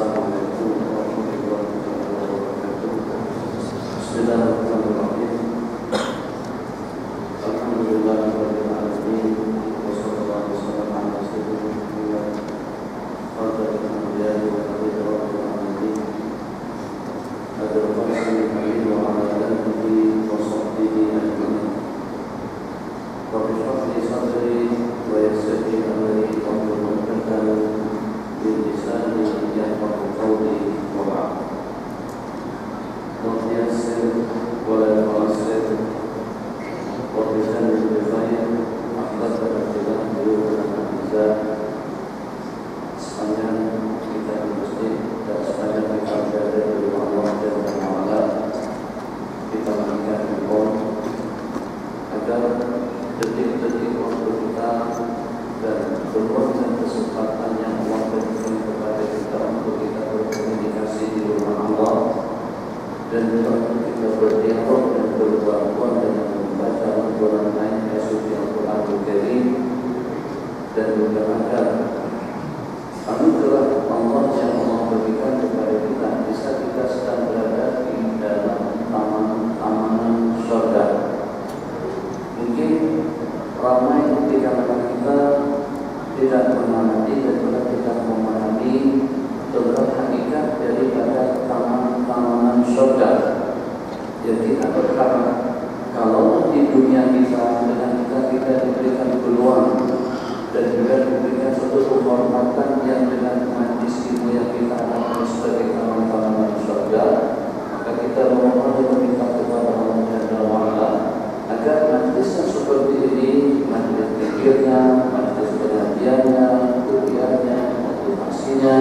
Assalamualaikum warahmatullahi wabarakatuh. Bismillahirrahmanirrahim. Alhamdulillahirabbil alamin. Wassallallahu wasallam ala sayyidina Muhammad khatamil anbiya'i wa rabbil alamin. Adul qasmi amin wa ala alihi wa sahbihi ajma'in. Rabbi shrah li sadri wa yassir li amri wahlul 'uqdatam min lisani yafqahu qawli wa ba'd. Rabbi yassir wa la tu'assir wa bijanil khair afdal al-ilah wa al-azab. Sepanjang kita muslim dan sepanjang kita berada di Allah dan Ta'ala, kita mengingat Allah agar detik-detik waktu kita dan berbuatkan kesempatan yang Allah berikan kepada kita untuk kita berkomunikasi di rumah Allah dan juga kita berdialog dan berbuat dengan membaca Al-Quran ayat suci Al-Quranul Karim, dan juga agar anugerah Allah yang Allah berikan kepada kita bisa kita sedang berada di dalam taman surga. Mungkin ramai di kalangan kita tidak mengerti dan juga tidak memahami tentang hakikat daripada taman surga. Jadi apakah kalau di dunia kita dengan kita diberikan peluang dan juga diberikan suatu penghormatan yang dengan majlis ilmu yang kita alami sebagai taman surga, maka kita memohon dan meminta kepada Allah Jalla wa Ala agar majlis yang seperti ini, majlis zikirnya, majlis pengajiannya, kuliahnya, motivasinya,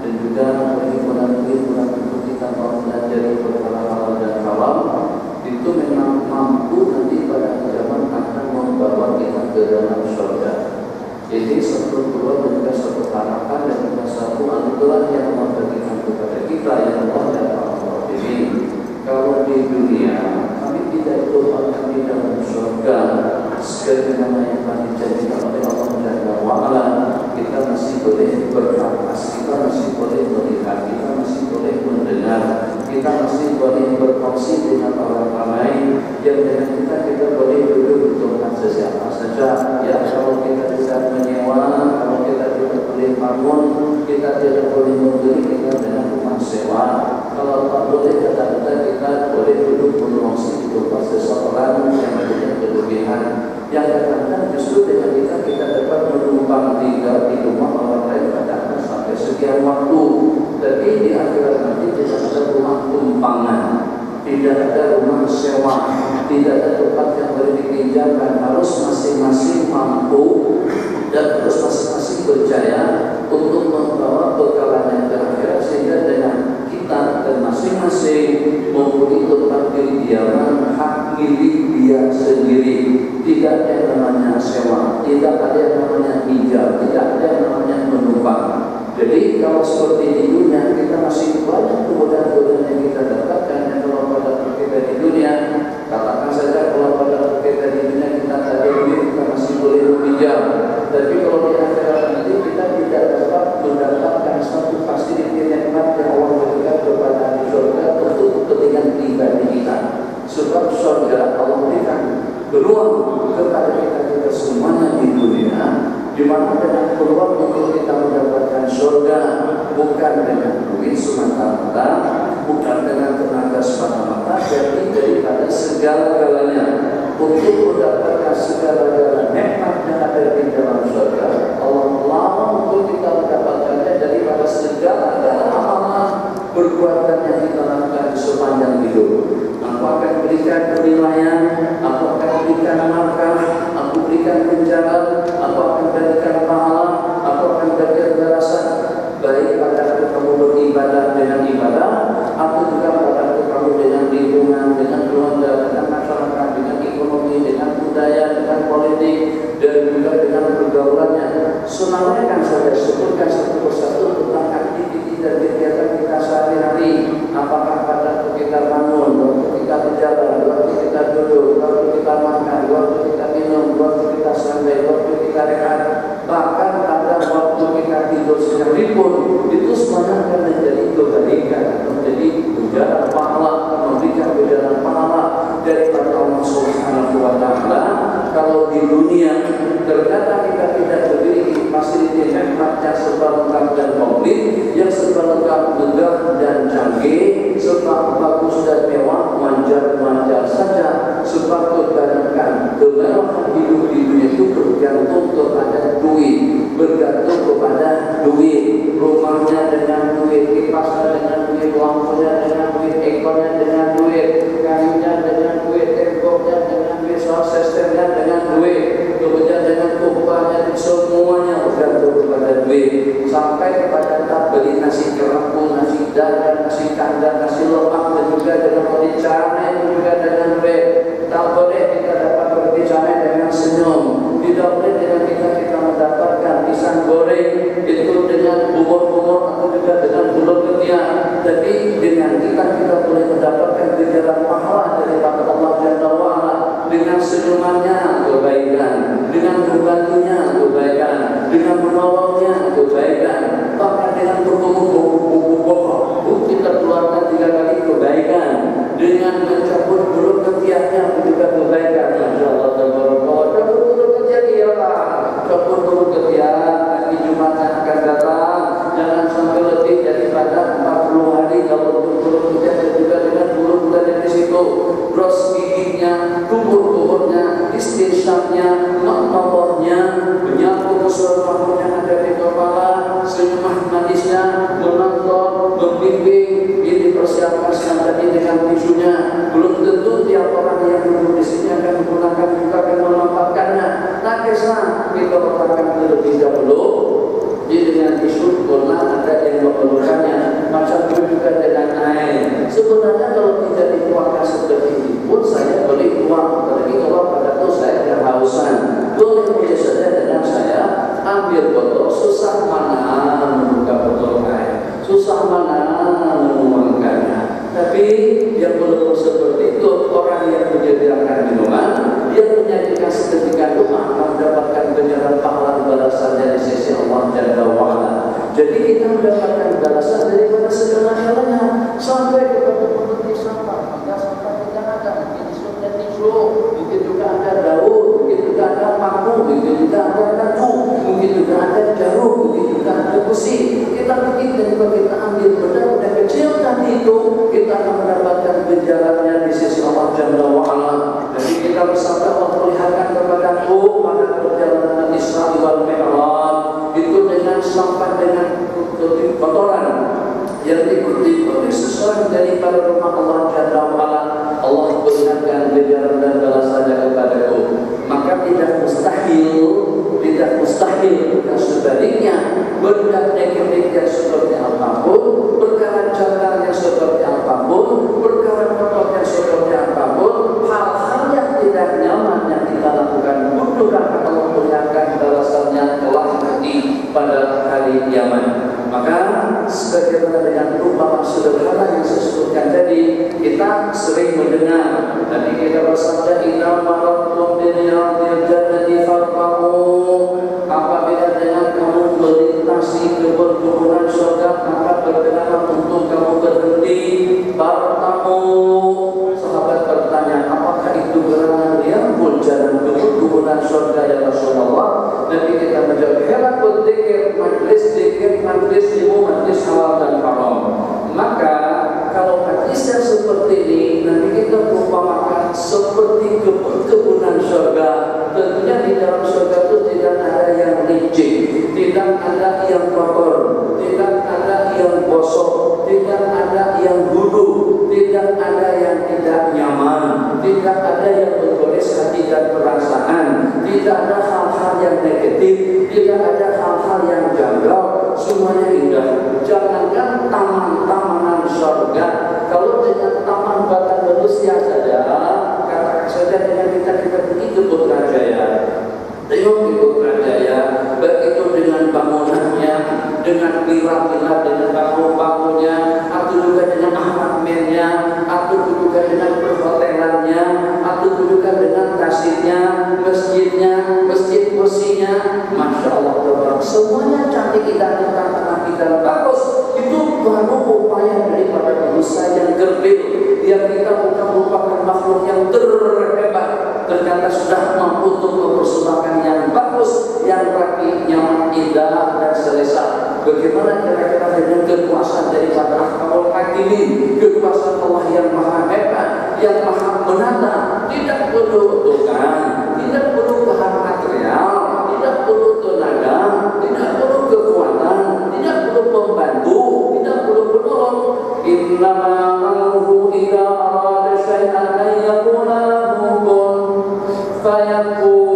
dan juga perhimpunan-perhimpunan untuk kita mau belajar perkara halal dan haram, itu memang mampu nanti pada zaman akan membawa kita ke dalam surga. Jadi satu peluang dan juga satu harapan dan juga satu anugerah yang Allah berikan kepada kita yang Allah dan Allah ini. Kalau di dunia kami tidak akan di dalam surga sebagaimana yang telah dijanjikan oleh Allah Jalla wa Ala, kita masih boleh bernafas, kita masih boleh melihat, kita masih boleh mendengar, kita masih boleh berfungsi dengan orang ramai yang dengan kita boleh duduk dengan sesiapa saja. Ya, kalau kita bisa menyewa, kalau kita tidak boleh bangun, kita tidak boleh membeli, kita dengan rumah sewa. Kalau tak boleh kata-kata kita boleh duduk mengungsi di tempat seseorang yang punya kelebihan. Yang kadang-kadang justru dengan kita dapat menumpang tinggal di rumah orang lain kadang-kadang sampai sekian waktu. Tapi di akhirat nanti tidak ada rumah tumpangan, tidak ada rumah sewa, tidak ada tempat yang boleh dipinjamkan. Harus masing-masing mampu dan harus masing-masing berjaya untuk membawa bekalannya ke akhirat, sehingga dengan kita dan masing-masing mempunyai tempat kediaman hak milik dia sendiri. Tidak ada yang namanya sewa, tidak ada yang namanya pinjam, tidak ada yang namanya menumpang. Jadi kalau seperti di dunia kita masih banyak kemudahan-kemudahan yang kita dapatkan. Dan kalau pada kita di dunia, katakan saja kalau pada kita di dunia kita ada duit, kita masih boleh meminjam. Tapi kalau di akhirat nanti kita tidak dapat mendapatkan satu fasilitas nikmat yang Allah berikan kepada di surga untuk kepentingan pribadi kita. Sebab surga Allah berikan peluang kepada kita semuanya di dunia, di mana dengan peluang untuk kita mendapatkan surga bukan dengan duit semata-mata, bukan dengan tenaga semata-mata, jadi daripada segala-galanya. Untuk mendapatkan segala-galanya nikmat yang ada di dalam surga, Allah melarang untuk kita mendapatkannya daripada segala-galanya amalan perbuatan yang kita lakukan di sepanjang hidup. Aku akan berikan penilaian, aku akan berikan markah, aku berikan penjagaan, aku akan berikan pahala, aku akan berikan balasan, baik pada kamu beribadah dengan ibadah, atau juga pada kamu dengan lingkungan, dengan keluarga, dengan masyarakat, dengan ekonomi, dengan budaya, dengan politik, dan juga dengan pergaulannya. Senaraikan saja, sebutkan satu persatu tentang aktivitas dan kegiatan kita sehari-hari. Apakah pada kita bangun, waktu kita berjalan, waktu kita duduk, waktu kita makan, waktu kita minum, waktu kita santai, waktu kita rehat, bahkan pada waktu kita tidur sekalipun itu semuanya akan menjadi kebaikan, menjadi ganjaran pahala, memberikan ganjaran pahala daripada Allah Subhanahu wa Ta'ala. Kalau di dunia ternyata kita tidak memiliki fasilitas nikmatnya serba lengkap dan komplit, yang serba lengkap, megah dan canggih, serba bagus dan mewah, manjar-manjar saja, sebab kebanyakan kemewahan hidup di dunia itu bergantung kepada duit, bergantung kepada duit, rumahnya dengan duit, kipasnya dengan duit, lampunya dengan duit, ekornya dengan duit, kayunya dengan duit, temboknya dengan duit, soal sistemnya dengan duit, kemudian dengan upahnya, semuanya bergantung kepada duit, sampai kepada tak beli nasi kerapu, nasi dadar, nasi kandar, nasi lemak, dan juga dengan roti canai, itu juga dengan duit. Tak boleh kita dapat roti canai dengan senyum, tidak boleh dengan kita mendapatkan pisang goreng itu dengan bubur-bubur atau juga dengan bulu ketiak. Tapi dengan kita boleh mendapatkan ganjaran pahala daripada Allah Jalla wa'ala, dengan senyumannya kebaikan, dengan membantunya kebaikan, dengan menolongnya kebaikan, bahkan dengan berbohong kita keluarkan 3 kali kebaikan, dengan mencabut bulu ketiaknya juga kebaikan. Masya Allah, cabut bulu ketiak ialah cabut bulu ketiak nanti Jumat yang akan datang, jangan sampai lebih daripada 40 hari kalau bulu ketiak, dan juga dengan bulu-bulu di situ, bros giginya, kubur-kuburnya, istinsyaknya, makmawahnya, menyapu keseluruhan yang ada di kepala, senyuman manisnya, menonton, membimbing, ini persiapan tadi dengan tisunya. Belum tentu tiap orang yang duduk di sini akan menggunakan juga akan memanfaatkannya. Nah, kisah kita katakan terlebih dahulu. Jadi dengan tisu pernah ada yang memerlukannya, macam itu juga dengan air. Sebenarnya kalau tidak dituangkan seperti ini pun saya boleh tuang, apalagi kalau pada itu saya kehausan, boleh saja dengan saya ambil botol. Susah mana membuka botol air, susah mana menuangkannya. Tapi yang belum seperti itu, orang yang menyediakan minuman, dia menyajikan seketika itu akan mendapatkan ganjaran pahala balasannya di sisi Allah Jalla wa'ala. Jadi kita mendapatkan balasan daripada segala halnya, sampai kepada pemetik sampah. Maka sampah tidak ada, mungkin disuruhnya tisu, mungkin juga ada daun, mungkin juga ada paku, mungkin juga ada kacu, mungkin juga ada jarum, mungkin juga ada besi. Kita bikin dan juga kita ambil benda-benda kecil tadi itu, kita akan mendapatkan ganjarannya di sisi Allah Jalla wa'ala. Jadi kita bersabda, Allah perlihatkan kepadaku pada perjalanan Isra wal Mi'raj itu dengan sampah, dengan kotoran yang diikuti oleh seseorang daripada rumah Allah Jalla wa'ala, Allah berikan ganjaran dan balasannya kepadaku. Maka tidak mustahil dan sebaliknya, benda negatif yang seperti apapun, perkara cacat yang seperti apapun, perkara kotor yang seperti apapun, hal-hal yang tidak nyaman yang kita lakukan, mudah-mudahan Allah berikan balasannya kelak nanti pada hari kiamat. Maka sebagaimana dengan perumpamaan sederhana yang saya sebutkan tadi, kita sering mendengar. Tadi kita bersabda, "Inna maratum binyadil jannati farqamu." Apabila dengan kamu melintasi keberkuburan surga, maka berkenan untuk kamu berhenti. Farqamu. Sahabat bertanya, apakah itu gerangan yang pun jalan keberkuburan surga ya Rasulullah? Nanti kita menjawab, heran berzikir, majlis ilmu, majlis halal dan haram. Maka kalau majlis yang seperti ini, nanti kita berumpamakan seperti kebun-kebunan surga. Tentunya di dalam surga itu tidak ada yang licin, tidak ada yang kotor, tidak ada yang bosok, tidak ada yang duduk, tidak ada yang tidak nyaman, tidak ada yang menggores hati dan perasaan, tidak ada hal-hal yang negatif, tidak ada hal-hal yang janggal, semuanya indah. Jangankan taman-tamanan surga, kalau dengan taman batan manusia saja, katakan saja dengan kita pergi ke Putrajaya, tengok di Putrajaya, baik itu dengan bangunannya, dengan pilar-pilar, dengan bangku-bangkunya, atau juga dengan apartemennya, atau juga dengan perhotelannya, atau juga dengan kasirnya, masjidnya, masjid kursinya, Masya Allah, semuanya makhluk yang terhebat, ternyata sudah mampu untuk mempersembahkan yang bagus, yang rapi, yang indah dan selesa. Bagaimana kira-kira dengan kekuasaan daripada Ahkamul Hakimin, kekuasaan Allah yang maha hebat, yang maha menata, tidak perlu tukang, tidak perlu bahan material, tidak perlu tenaga, tidak perlu kekuatan, tidak perlu pembantu, tidak perlu penolong. Innama amruhu idza arada syai'an an yakuna lahu kun fayakun.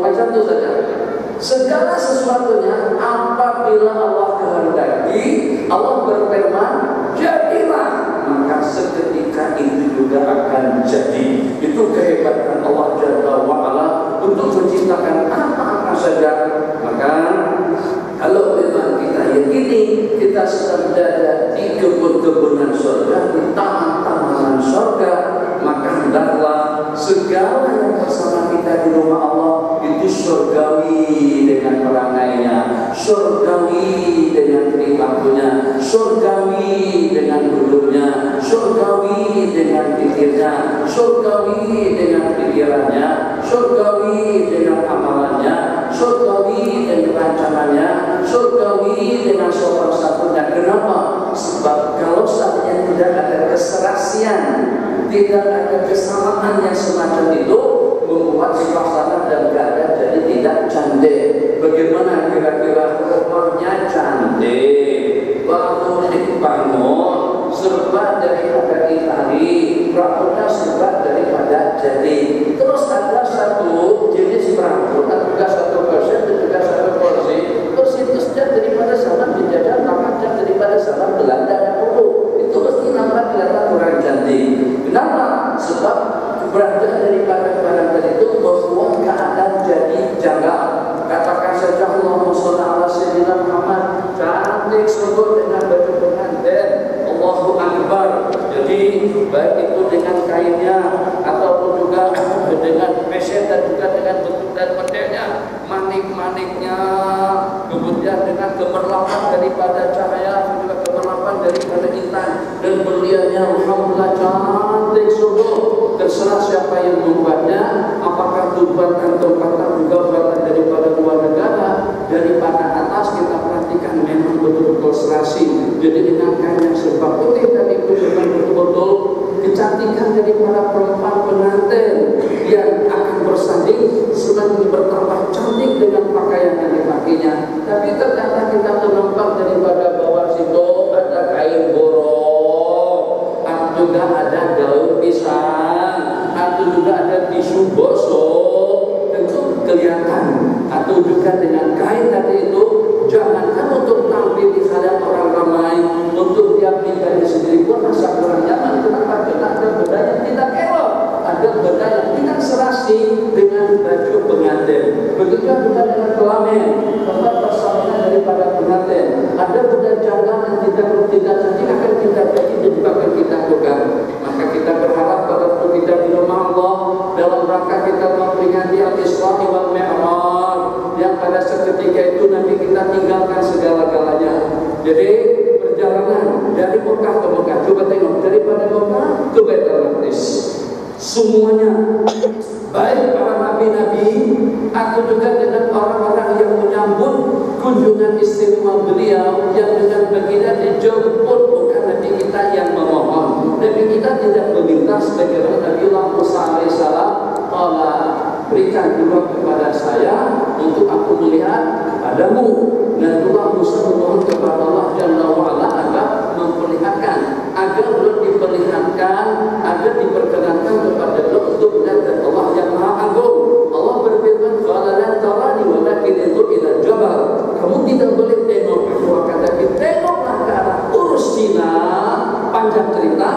Macam itu saja. Segala sesuatunya apabila Allah kehendaki, Allah berfirman, jadilah, maka seketika itu juga akan jadi. Itu kehebatan Allah Jalla wa'ala untuk menciptakan apa-apa saja. Maka kalau memang kita yakini kita sedang berada di kebun-kebunan surga, di taman-tamanan surga, maka hendaklah segala yang bersama kita di rumah Allah itu surgawi dengan perangainya, surgawi dengan perilakunya, surgawi dengan duduknya, surgawi dengan pikirnya, surgawi dengan pikirannya, surgawi dengan amalannya, surgawi dengan rancangannya, surgawi dengan sopan satunya. Kenapa? Sebab kalau saatnya tidak ada keserasian, tidak ada kesamaan yang semacam itu, membuat suasana dan keadaan jadi tidak cantik. Bagaimana kira-kira rumahnya cantik, bangun dibangun, serba daripada Itali, rambutnya serba daripada jadi. Terus ada satu jenis rambut, ada satu persen, ada satu kursi, kursi daripada zaman penjajah, namanya daripada zaman Belanda dahulu. Itu mesti nampak kelihatan kurang cantik. Kenapa? Sebab keberadaan daripada barang itu membuat keadaan jadi janggal. Katakan saja Allahumma sholli ala sayyidina Muhammad, cantik sungguh dengan baju pengantin, Allahu Akbar. Jadi baik itu dengan kainnya ataupun juga dengan peset dan juga dengan bentuk dan modelnya, manik-maniknya, kemudian dengan gemerlapan daripada cahaya, juga gemerlapan daripada intan, dan berliannya alhamdulillah cantik sungguh. Terserah siapa yang membuatnya, apakah itu buatan tempatan juga buatan daripada luar negara, daripada atas kita perhatikan memang betul-betul serasi. Jadi dengan kain yang serba putih tadi itu memang betul-betul kecantikan daripada perempuan pengantin yang akan bersanding semakin bertambah cantik dengan pakaian yang dipakainya. Tapi ternyata kita menempat daripada bawah situ ada kain borok, atau juga ada daun pisang, atau juga ada tisu gosok, tentu kelihatan. Atau juga dengan kain tadi itu, jangankan untuk tampil di hadapan orang ramai, untuk dia pribadi sendiri pun masa kurang nyaman. Kenapa? Karena ada benda yang tidak elok, ada benda yang tidak serasi dengan baju pengantin. Begitu juga dengan kelamin, tempat persalinan daripada pengantin. Ada benda janggal yang tidak cantik akan kita bagi dan juga akan kita pegang. Maka kita berharap pada kita di rumah Allah dalam rangka kita memperingati Al-Isra wal Mi'raj, yang pada seketika itu nanti kita tinggalkan segala-galanya. Jadi perjalanan dari Mekah ke Mekah, coba tengok daripada Mekah ke Baitul Maqdis, semuanya baik para nabi-nabi atau juga dengan orang-orang yang menyambut kunjungan istimewa beliau, yang dengan baginda dijemput, bukan Nabi kita yang memohon. Nabi kita tidak meminta sebagaimana Nabiullah Musa alaihissalam, Allah berikan juga kepada saya untuk aku melihat kepadamu. Nabiullah Musa memohon kepada Allah Jalla wa'ala agar memperlihatkan, agar belum diperlihatkan, agar diperkenankan kepada Allah untuk melihat Allah yang Maha Agung. Allah berfirman, "Qala lan tarani walakin inzur ila jabal." Kamu tidak boleh tengok aku, akan tapi tengoklah ke arah Tursina. Panjang cerita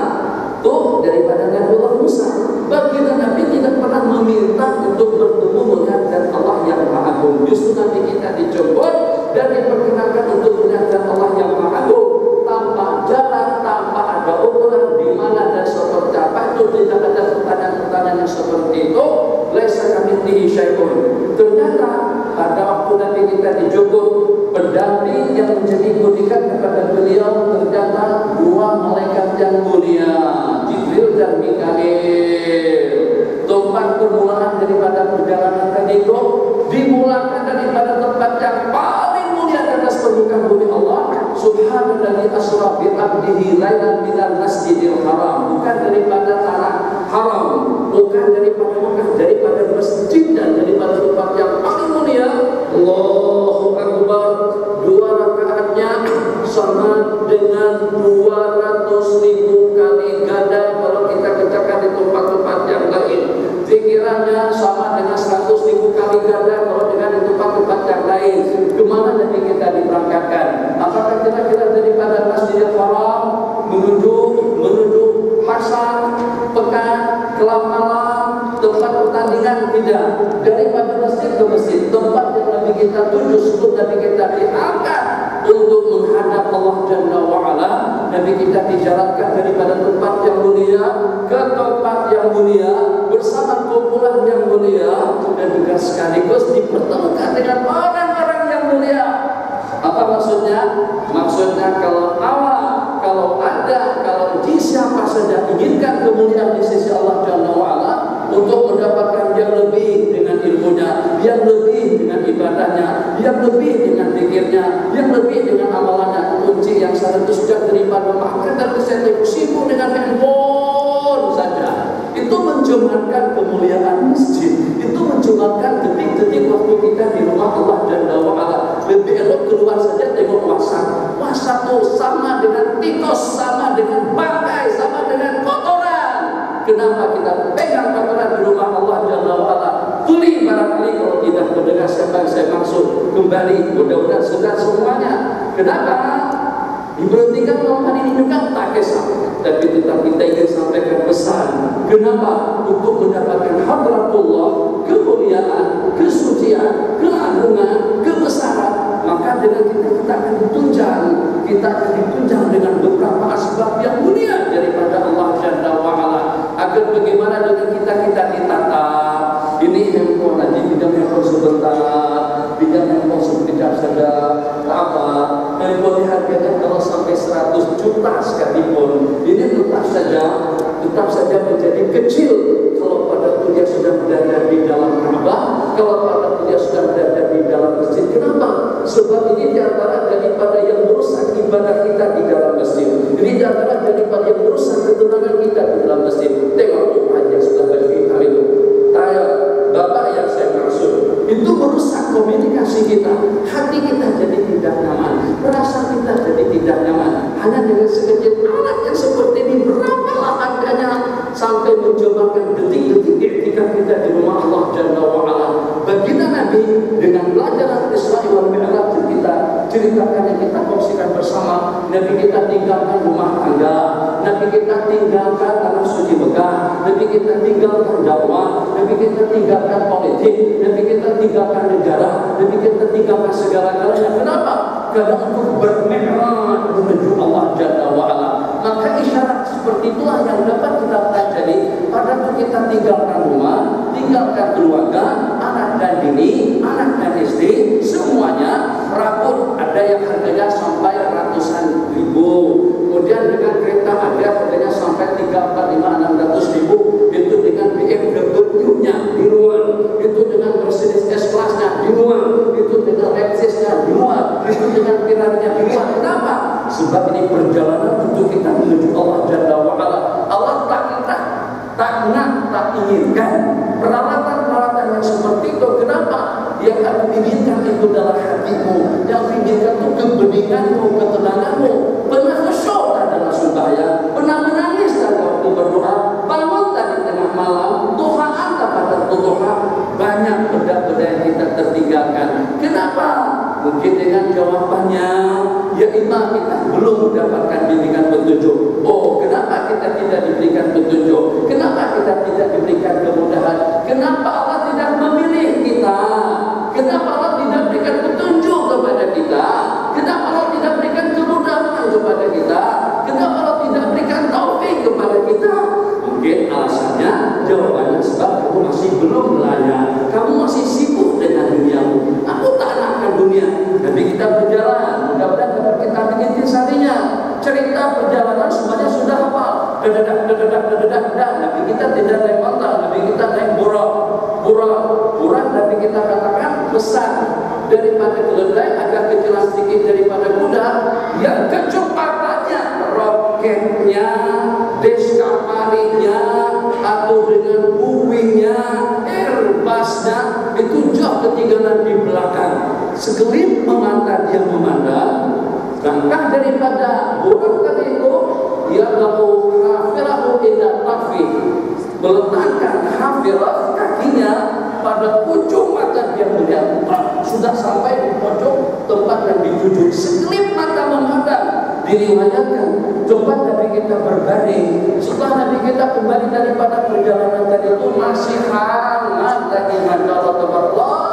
tuh daripada Nabiullah Musa. Baginda Nabi tidak pernah meminta untuk bertemu melihat Allah yang Maha Agung. Justru Nabi kita dijemput dan diperkenankan untuk melihat Allah yang Maha Agung, tanpa jarak, tanpa ada ukuran di mana dan seperti apa. Itu tidak ada pertanyaan-pertanyaan yang seperti itu. Laisa kamitslihi syai'un. Ternyata pada waktu Nabi kita dijemput, pendamping yang menjadi bodyguard kepada beliau ternyata dua malaikat yang mulia, Jibril dan Mikail. subhanalladzi asra bi 'abdihi lailan minal masjidil haram, bukan daripada tanah haram, bukan daripada Mekah, daripada masjid dan daripada tempat yang paling mulia. Allahu Akbar. 2 rakaatnya sama dengan 200.000 kali ganda kalau kita kerjakan di tempat-tempat yang lain. Pikirannya sama dengan 100.000 kali ganda kalau dengan di tempat-tempat yang lain. Kemana Nabi kita diberangkatkan? Apakah kira-kira daripada Masjidil Haram menuju pasar, pekan, kelab malam, tempat pertandingan? Tidak. Daripada masjid ke masjid, tempat yang Nabi kita tuju sebelum Nabi kita diangkat untuk menghadap Allah Jalla wa'ala. Nabi kita dijalankan daripada tempat yang mulia ke tempat yang mulia bersama kumpulan yang mulia, dan juga sekaligus dipertemukan dengan orang-orang yang mulia. Apa maksudnya? Maksudnya kalau di siapa saja inginkan kemuliaan di sisi Allah Jalla wa'ala, untuk mendapatkan yang lebih dengan ilmunya, yang lebih dengan ibadahnya, yang lebih dengan zikirnya, yang lebih dengan amalannya. Kunci yang satu sudah daripada makan dan kesentik sibuk dengan handphone saja, itu mencemarkan kemuliaan masjid, itu mencemarkan detik-detik waktu kita di rumah Allah Jalla wa'ala. Lebih elok keluar saja tengok WhatsApp. WhatsApp itu sama dengan tikus, sama dengan bangkai, sama dengan kotoran. Kenapa kita pegang kotoran di rumah Allah Jalla wa'ala? Tuli barangkali kalau tidak mendengar siapa yang saya maksud. Kembali, mudah-mudahan sedar semuanya. Kenapa? Diberhentikan malam hari ini juga tak kisah, tapi tetap kita ingin sampaikan pesan. Kenapa? Untuk mendapatkan hadratullah, kemuliaan, kesucian, keagungan, kebesaran. Maka dengan kita akan ditunjang, dengan beberapa asbab yang mulia daripada Allah Jalla wa'ala. Agar bagaimana dengan kita ditata. Ini handphone nanti pinjam handphone sebentar, pinjam handphone sekejap saja, tak apa. Handphone harganya kalau sampai 100 juta sekalipun, ini tetap saja menjadi kecil kalau pada dia sudah berada di dalam Ka'bah, kalau pada dia sudah berada di dalam masjid. Kenapa? Sebab ini diantara daripada yang merusak ibadah kita di dalam masjid. Ini diantara daripada yang merusak ketenangan kita di dalam masjid. Tengok aja sudah berfirman itu. Bapak yang saya maksud, itu merusak komunikasi kita. Hati kita jadi tidak nyaman, perasaan kita jadi tidak nyaman. Hanya dengan sekecil alat yang seperti ini, berapalah harganya sampai mencobakan detik-detik iktikaf kita di rumah Allah Jalla wa'ala. Baginda Nabi dengan pelajaran Isra wal Mi'raj kita ceritakan, yang kita kongsikan bersama. Nabi kita tinggalkan rumah tangga, Nabi kita tinggalkan tanah suci Mekah, Nabi kita tinggalkan dakwah, Nabi kita tinggalkan politik, Nabi kita tinggalkan negara, Nabi kita tinggalkan segala-galanya. Kenapa? Karena untuk bermi'raj menuju Allah Jalla wa'ala. Maka isyarat seperti itulah yang dapat kita pelajari pada kita tinggalkan rumah, tinggalkan keluarga, anak dan bini, anak dan istri, semuanya. Rambut ada yang harganya sampai ratusan ribu, kemudian dengan kereta ada harganya sampai 3, 4, 5, 600 ribu. Itu dengan BMW-nya di luar, itu dengan Mercedes S-Class-nya di luar, itu dengan Lexus-nya di luar, itu dengan Ferrari-nya di luar. Kenapa? Sebab ini perjalanan untuk kita menuju Allah Jalla wa'ala. Allah tak inginkan peralatan-peralatan yang seperti itu. Kenapa? Yang aku inginkan itu adalah hatimu, yang inginkan itu kebeninganmu, ketenanganmu. Pernah khusyuk dalam sembahyang, pernah menangis dalam waktu berdoa, bangun tadi tengah malam, duhaan pada duha. Banyak benda-benda yang kita tertinggalkan. Kenapa? Mungkin dengan jawabannya, ya imam kita belum mendapatkan bimbingan petunjuk. Oh, kenapa kita tidak diberikan petunjuk? Kenapa kita tidak diberikan kemudahan? Kenapa Allah tidak memilih kita? Kenapa Allah tidak berikan petunjuk kepada kita? Kenapa Allah tidak berikan kemudahan kepada kita? Kenapa Allah tidak berikan taufik kepada kita? Mungkin alasannya, jawabannya sebab kamu masih belum layak. Kamu masih sibuk dengan duniamu. Aku tak nakkan dunia. Tapi kita berjalan, mudah-mudahan dapat kita bikin sarinya. Cerita perjalanan semuanya sudah hafal. Dedak. Tapi kita tidak naik onta, tapi kita naik burak. Tapi kita katakan besar daripada keledai, agak kecil sedikit daripada kuda. Yang kecuali roketnya, deskaparinya, atau dengan buwinya, Airbusnya, itu jauh ketinggalan di belakang. Sekelip memandang dia memandang, langkah daripada burung tadi itu, dia lalu hafirahu indah tafi, meletakkan hafirah kakinya pada ujung mata dia melihat, sudah sampai di pojok tempat yang dituju. Sekelip mata memandang, diriwayatkan tempat Nabi kita berbaring. Setelah Nabi kita kembali daripada perjalanan tadi itu masih hangat lagi mandala tabarallah.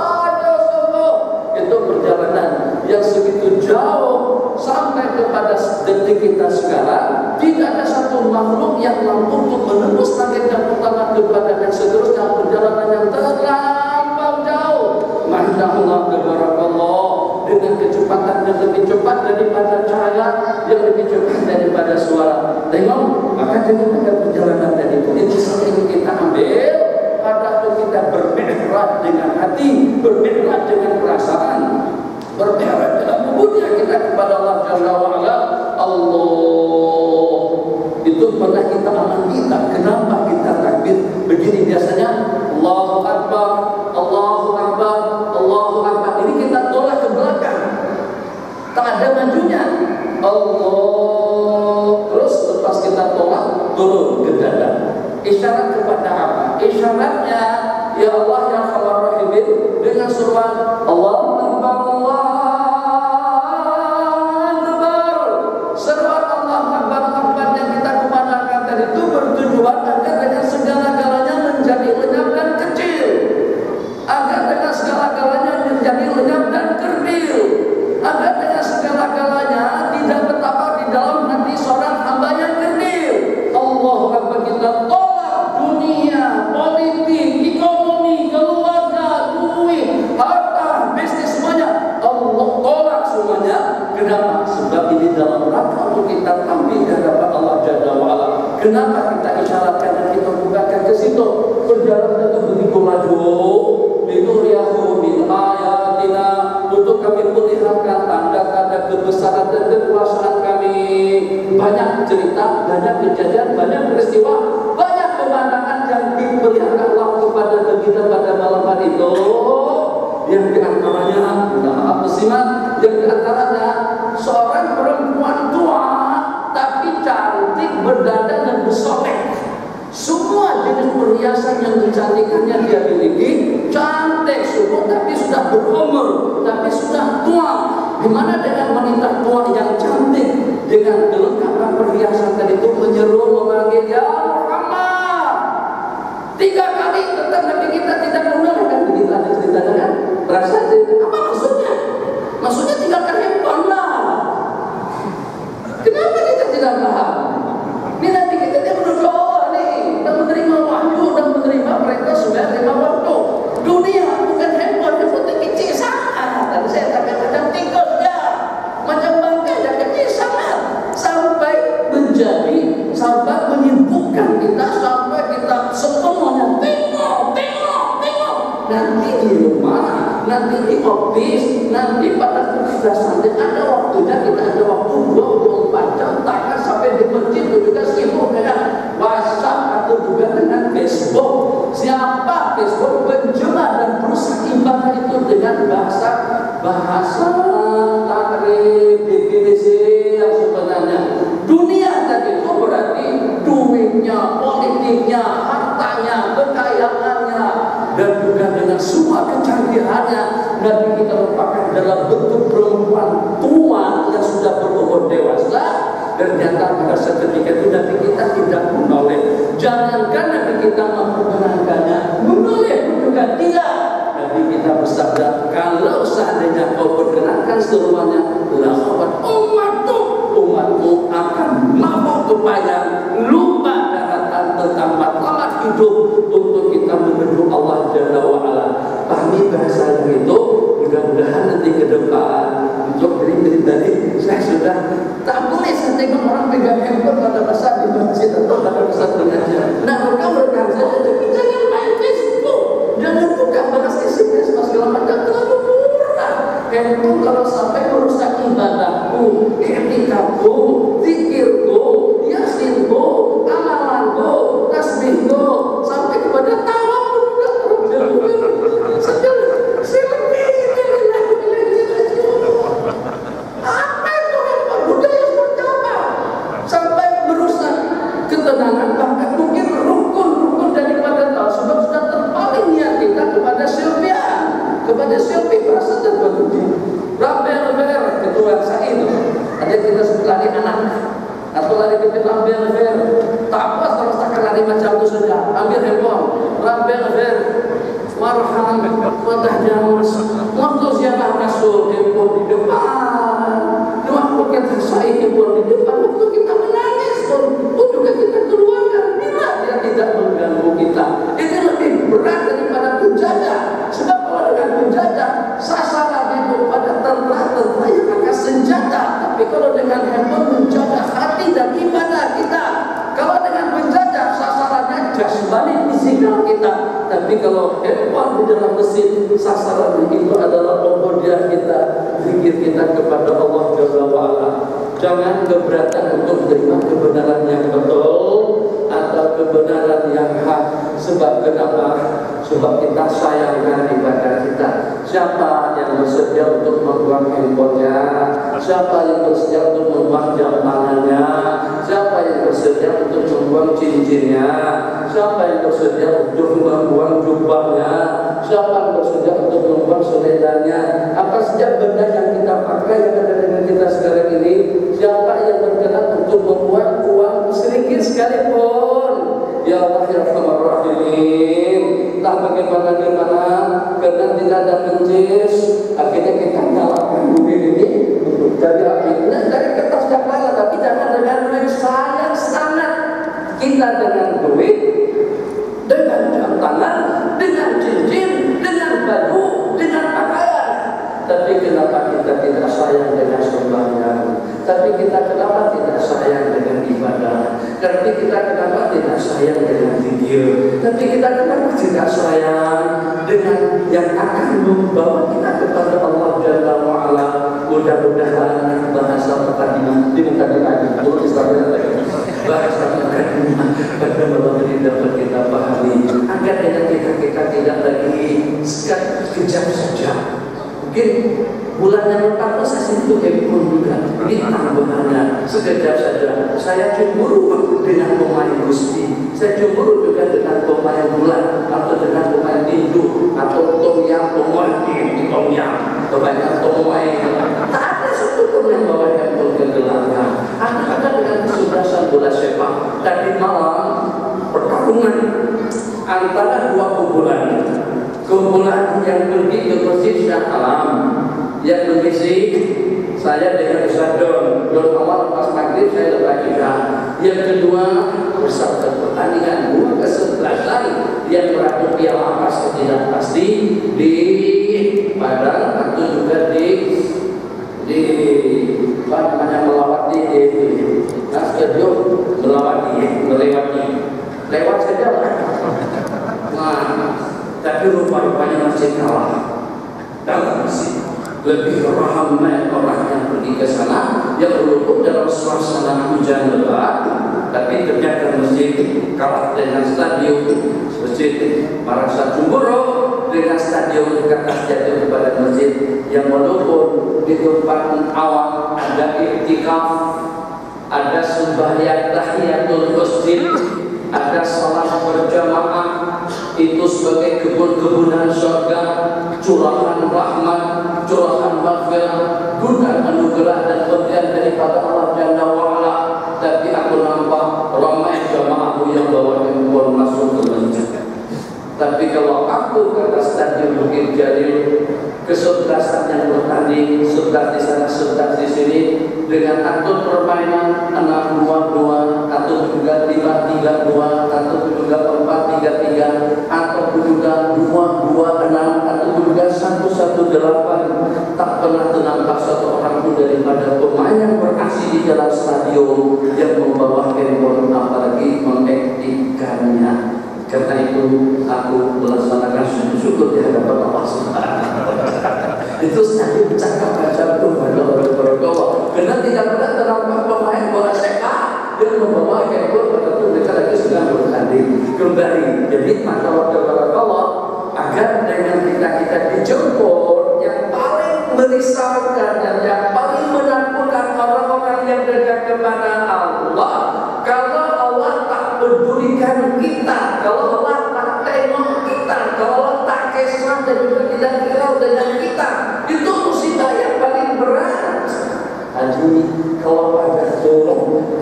Itu perjalanan yang segitu jauh sampai kepada detik kita sekarang, tidak ada satu makhluk yang mampu untuk menembus langit yang pertama kepada dan seterusnya. Perjalanan yang terlampau jauh. Masya Allah, tabarakallah, dengan kecepatan yang lebih cepat daripada cahaya, yang lebih cepat daripada suara. Tengok, maka daripada perjalanan tadi itu sering kita ambil pada kita bermi'raj dengan hati, bermi'raj dengan perasaan, bermi'raj dengan ubudiyah kita kepada Allah Jalla wa Ala. Allah itu pernah kita amati tak? Kenapa kita takbir begini biasanya? Allahu Akbar, Allahu Akbar, Allahu Akbar. Ini kita tolak ke belakang, tak ada majunya. Allah, terus lepas kita tolak turun ke dada. Isyarat kepada apa? Isyaratnya, ya Allah yang Khabar Rahimin, dengan surat Allahu Akbar, Allahu Akbar. Surat Allahu Akbar, Akbar yang kita kumandangkan tadi itu bertujuan agar dengan segala-galanya menjadi lenyap dan kecil, agar dengan segala-galanya menjadi lenyap dan kerdil, agar dengan segala-galanya tidak betapa di dalam hati seorang hamba yang kerdil. Allahu Akbar, kita dunia, politik, ekonomi, keluarga, duit, harta, bisnis, semuanya Allah tolak semuanya. Kenapa? Sebab ini dalam rangka untuk kita tampil di hadapan Allah Jalla wa Ala. Kenapa kita isyaratkan dan kita bukakan ke situ? Perjalanan itu begitu maju. Linuriyahu min ayatina, untuk kami perlihatkan tanda-tanda kebesaran dan kekuasaan kami. Banyak cerita, banyak kejadian, banyak peristiwa, banyak pemandangan yang diperlihatkan Allah kepada kita pada malam hari itu. Yang diantaranya, maaf bersimak, yang diantaranya seorang perempuan tua tapi cantik, berdada dan bersolek. Semua jenis perhiasan yang kecantikannya dia miliki, cantik semua, tapi sudah berumur, tapi sudah tua. Dimana dengan wanita tua yang cantik dengan kelengkapan perhiasan tadi itu menyeru memanggil ya Muhammad 3 kali, tetap Nabi kita tidak menolak. Kan begitu ada ceritanya kan? Berasa cerita apa maksudnya? Maksudnya 3 kali handphone lah. Kenapa kita tidak paham? Ini nanti kita tidak menuju Allah nih, dan menerima wahyu dan menerima perintah sudah 5 waktu. Dunia bukan handphone, handphone itu kecil sangat. Tadi saya katakan macam tikus ya, macam bangkai dan kecil sangat, sampai menjadi, sampai menyibukkan kita, sampai kita sepenuhnya tengok. Nanti di rumah, nanti di office, nanti pada kecerdasan ada waktunya, kita ada waktu 24 jam, takkan sampai di masjid itu juga sibuk dengan WhatsApp atau juga dengan Facebook. Siapa Facebook penjemah dan perusak ibadah itu dengan bahasa takrib, definisi yang sebenarnya. Dunia tadi itu berarti duitnya, politiknya, hartanya, kekayaannya, dan juga dengan semua kecanggihannya. Nabi kita merupakan dalam bentuk perempuan tua yang sudah berumur dewasa. Ternyata pada seketika itu Nabi kita tidak menoleh. Jangankan Nabi kita memperkenankannya, menoleh pun juga tidak. Nabi kita bersabda, kalau seandainya kau perkenankan seluruhnya, umatmu akan mabuk kebayang, lupa daratan tentang matlamat hidup untuk kita menuju Allah Jalla wa Ala. Pahami bahasa itu. Mudah-mudahan nanti ke depan untuk beri tadi saya sudah tak boleh saya tengok orang pegang handphone pada masa di masjid atau pada masa pengajian. Nah mereka saja, tapi jangan main Facebook, jangan buka balas SMS segala macam, terlalu murah. Handphone kalau sampai merusak ibadahku, etikatku, zikirku, anak. Atau lari ke ambil ver, tak puas terus tak lari macam itu saja. Ambil handphone, ambil ver, marham, wadah jamus, waktu ziarah Rasul handphone di depan, waktu kita selesai handphone di depan, waktu kita menangis pun juga kita keluarkan. Bila dia tidak mengganggu kita, ini lebih berat daripada penjajah. Sebab kalau dengan penjajah, sasaran itu pada tentara yang pakai senjata. Tapi kalau dengan handphone menjaga hati dan ibadah kita. Kalau dengan penjajah sasarannya jasmani fisikal kita. Tapi kalau handphone di dalam mesin, sasaran itu adalah ubudiyah kita, zikir kita kepada Allah Jalla wa Ala. Jangan keberatan untuk menerima kebenaran yang betul atau kebenaran yang hak. Sebab kenapa? Sebab kita sayangkan ibadah kita. Siapa yang bersedia untuk membuang handphonenya? Siapa yang bersedia untuk membuang jam tangannya? Siapa yang bersedia untuk membuang cincinnya? Siapa yang bersedia untuk membuang jubahnya? Siapa yang bersedia untuk membuang seledanya? Apa saja benda yang kita pakai yang ada dengan kita sekarang ini? Siapa yang berkenan untuk membuang uang sedikit sekalipun? Ya Allah ya Rahman Rahimin. Tak bagaimana karena tidak ada mencis, akhirnya kita nyalakan duit ini untuk jadi api. Nah, dari kertas cakala, tapi jangan dengan duit sayang sangat. Kita dengan duit, dengan jam tangan, dengan cincin, dengan baju, dengan pakaian. Tapi kenapa kita tidak sayang dengan sembahyang? Tapi kita kenapa tidak sayang dengan ibadah? Tapi kita kenapa tidak sayang dengan video? Tapi kita kenapa tidak sayang dengan yang akan membawa kita kepada Allah Jalla wa Ala? Mudah-mudahan bahasa mukadimah di mukadimah itu istilahnya bahasa mukadimah pada malam ini dapat kita pahami agar dengan kita tidak lagi sekejap saja. Mungkin bulan yang lepas saya sentuh handphone juga. Ini tambahannya sekejap saja. Saya cemburu dengan pemain gusti. Saya cemburu juga dengan pemain bulan atau dengan pemain tinju atau tom yang pemain tak ada satu pun yang bawa handphone ke gelanggang. Ada dengan kesebelasan bola sepak. Tadi malam pertarungan antara dua kumpulan yang pergi ke masjid Syah Alam, yang mengisi saya dengan Ustaz Don awal pas maghrib saya lepas Isya. Yang kedua bersama pertandingan 2-11 yang beradu piala emas tidak pasti di Padang atau juga di melewati stadion melewati lewat saja lah. Tapi rupa-rupanya masih kalah dalam masjid. Lebih ramai orang yang pergi ke sana yang berlutut dalam suasana hujan lebat, tapi ternyata masjid kalah dengan stadion. Masjid Marasa Cumburo dengan stadion kata jatuh kepada masjid yang walaupun di tempat awam ada iktikaf, ada sembahyang tahiyatul masjid, ada salat berjamaah, itu sebagai kebun-kebunan surga, curahan rahmat, curahan maghfirah, guna anugerah dan pemberian daripada Allah Jalla wa Ala. Tapi aku nampak ramai jamaahku yang bawa handphone masuk ke masjid. Tapi kalau aku ke atas stadion Bukit Jalil, kesebelasan yang bertanding, sebelah di sana, sebelah di sini, dengan atur permainan 6-2-2, atau juga 5-3-2, atau juga 4-3-3, atau juga 2-2-6, atau juga 1-1-8. Tak pernah ternampak satu orang pun daripada pemain yang beraksi di dalam stadion yang membawa handphone, apalagi mengaktifkannya. Karena itu aku melaksanakan syukur di hadapan Allah Subhanahu wa Ta'ala. Itu saya bercakap macam itu berdoa. Karena tidak pernah ternampak pemain bola sepak yang membawa handphone pada tuh mereka lagi sedang bertanding kembali. Jadi maka waktu Allah agar dengan kita dijemput yang paling merisaukan dan yang paling menakutkan orang-orang yang dekat kepada Allah. Kalau Allah tak pedulikan kita, kalau Allah tak tengok kita, kalau Allah tak kisah dan juga tidak kenal dengan kita, itu musibah yang paling berat. Haji, kalau pada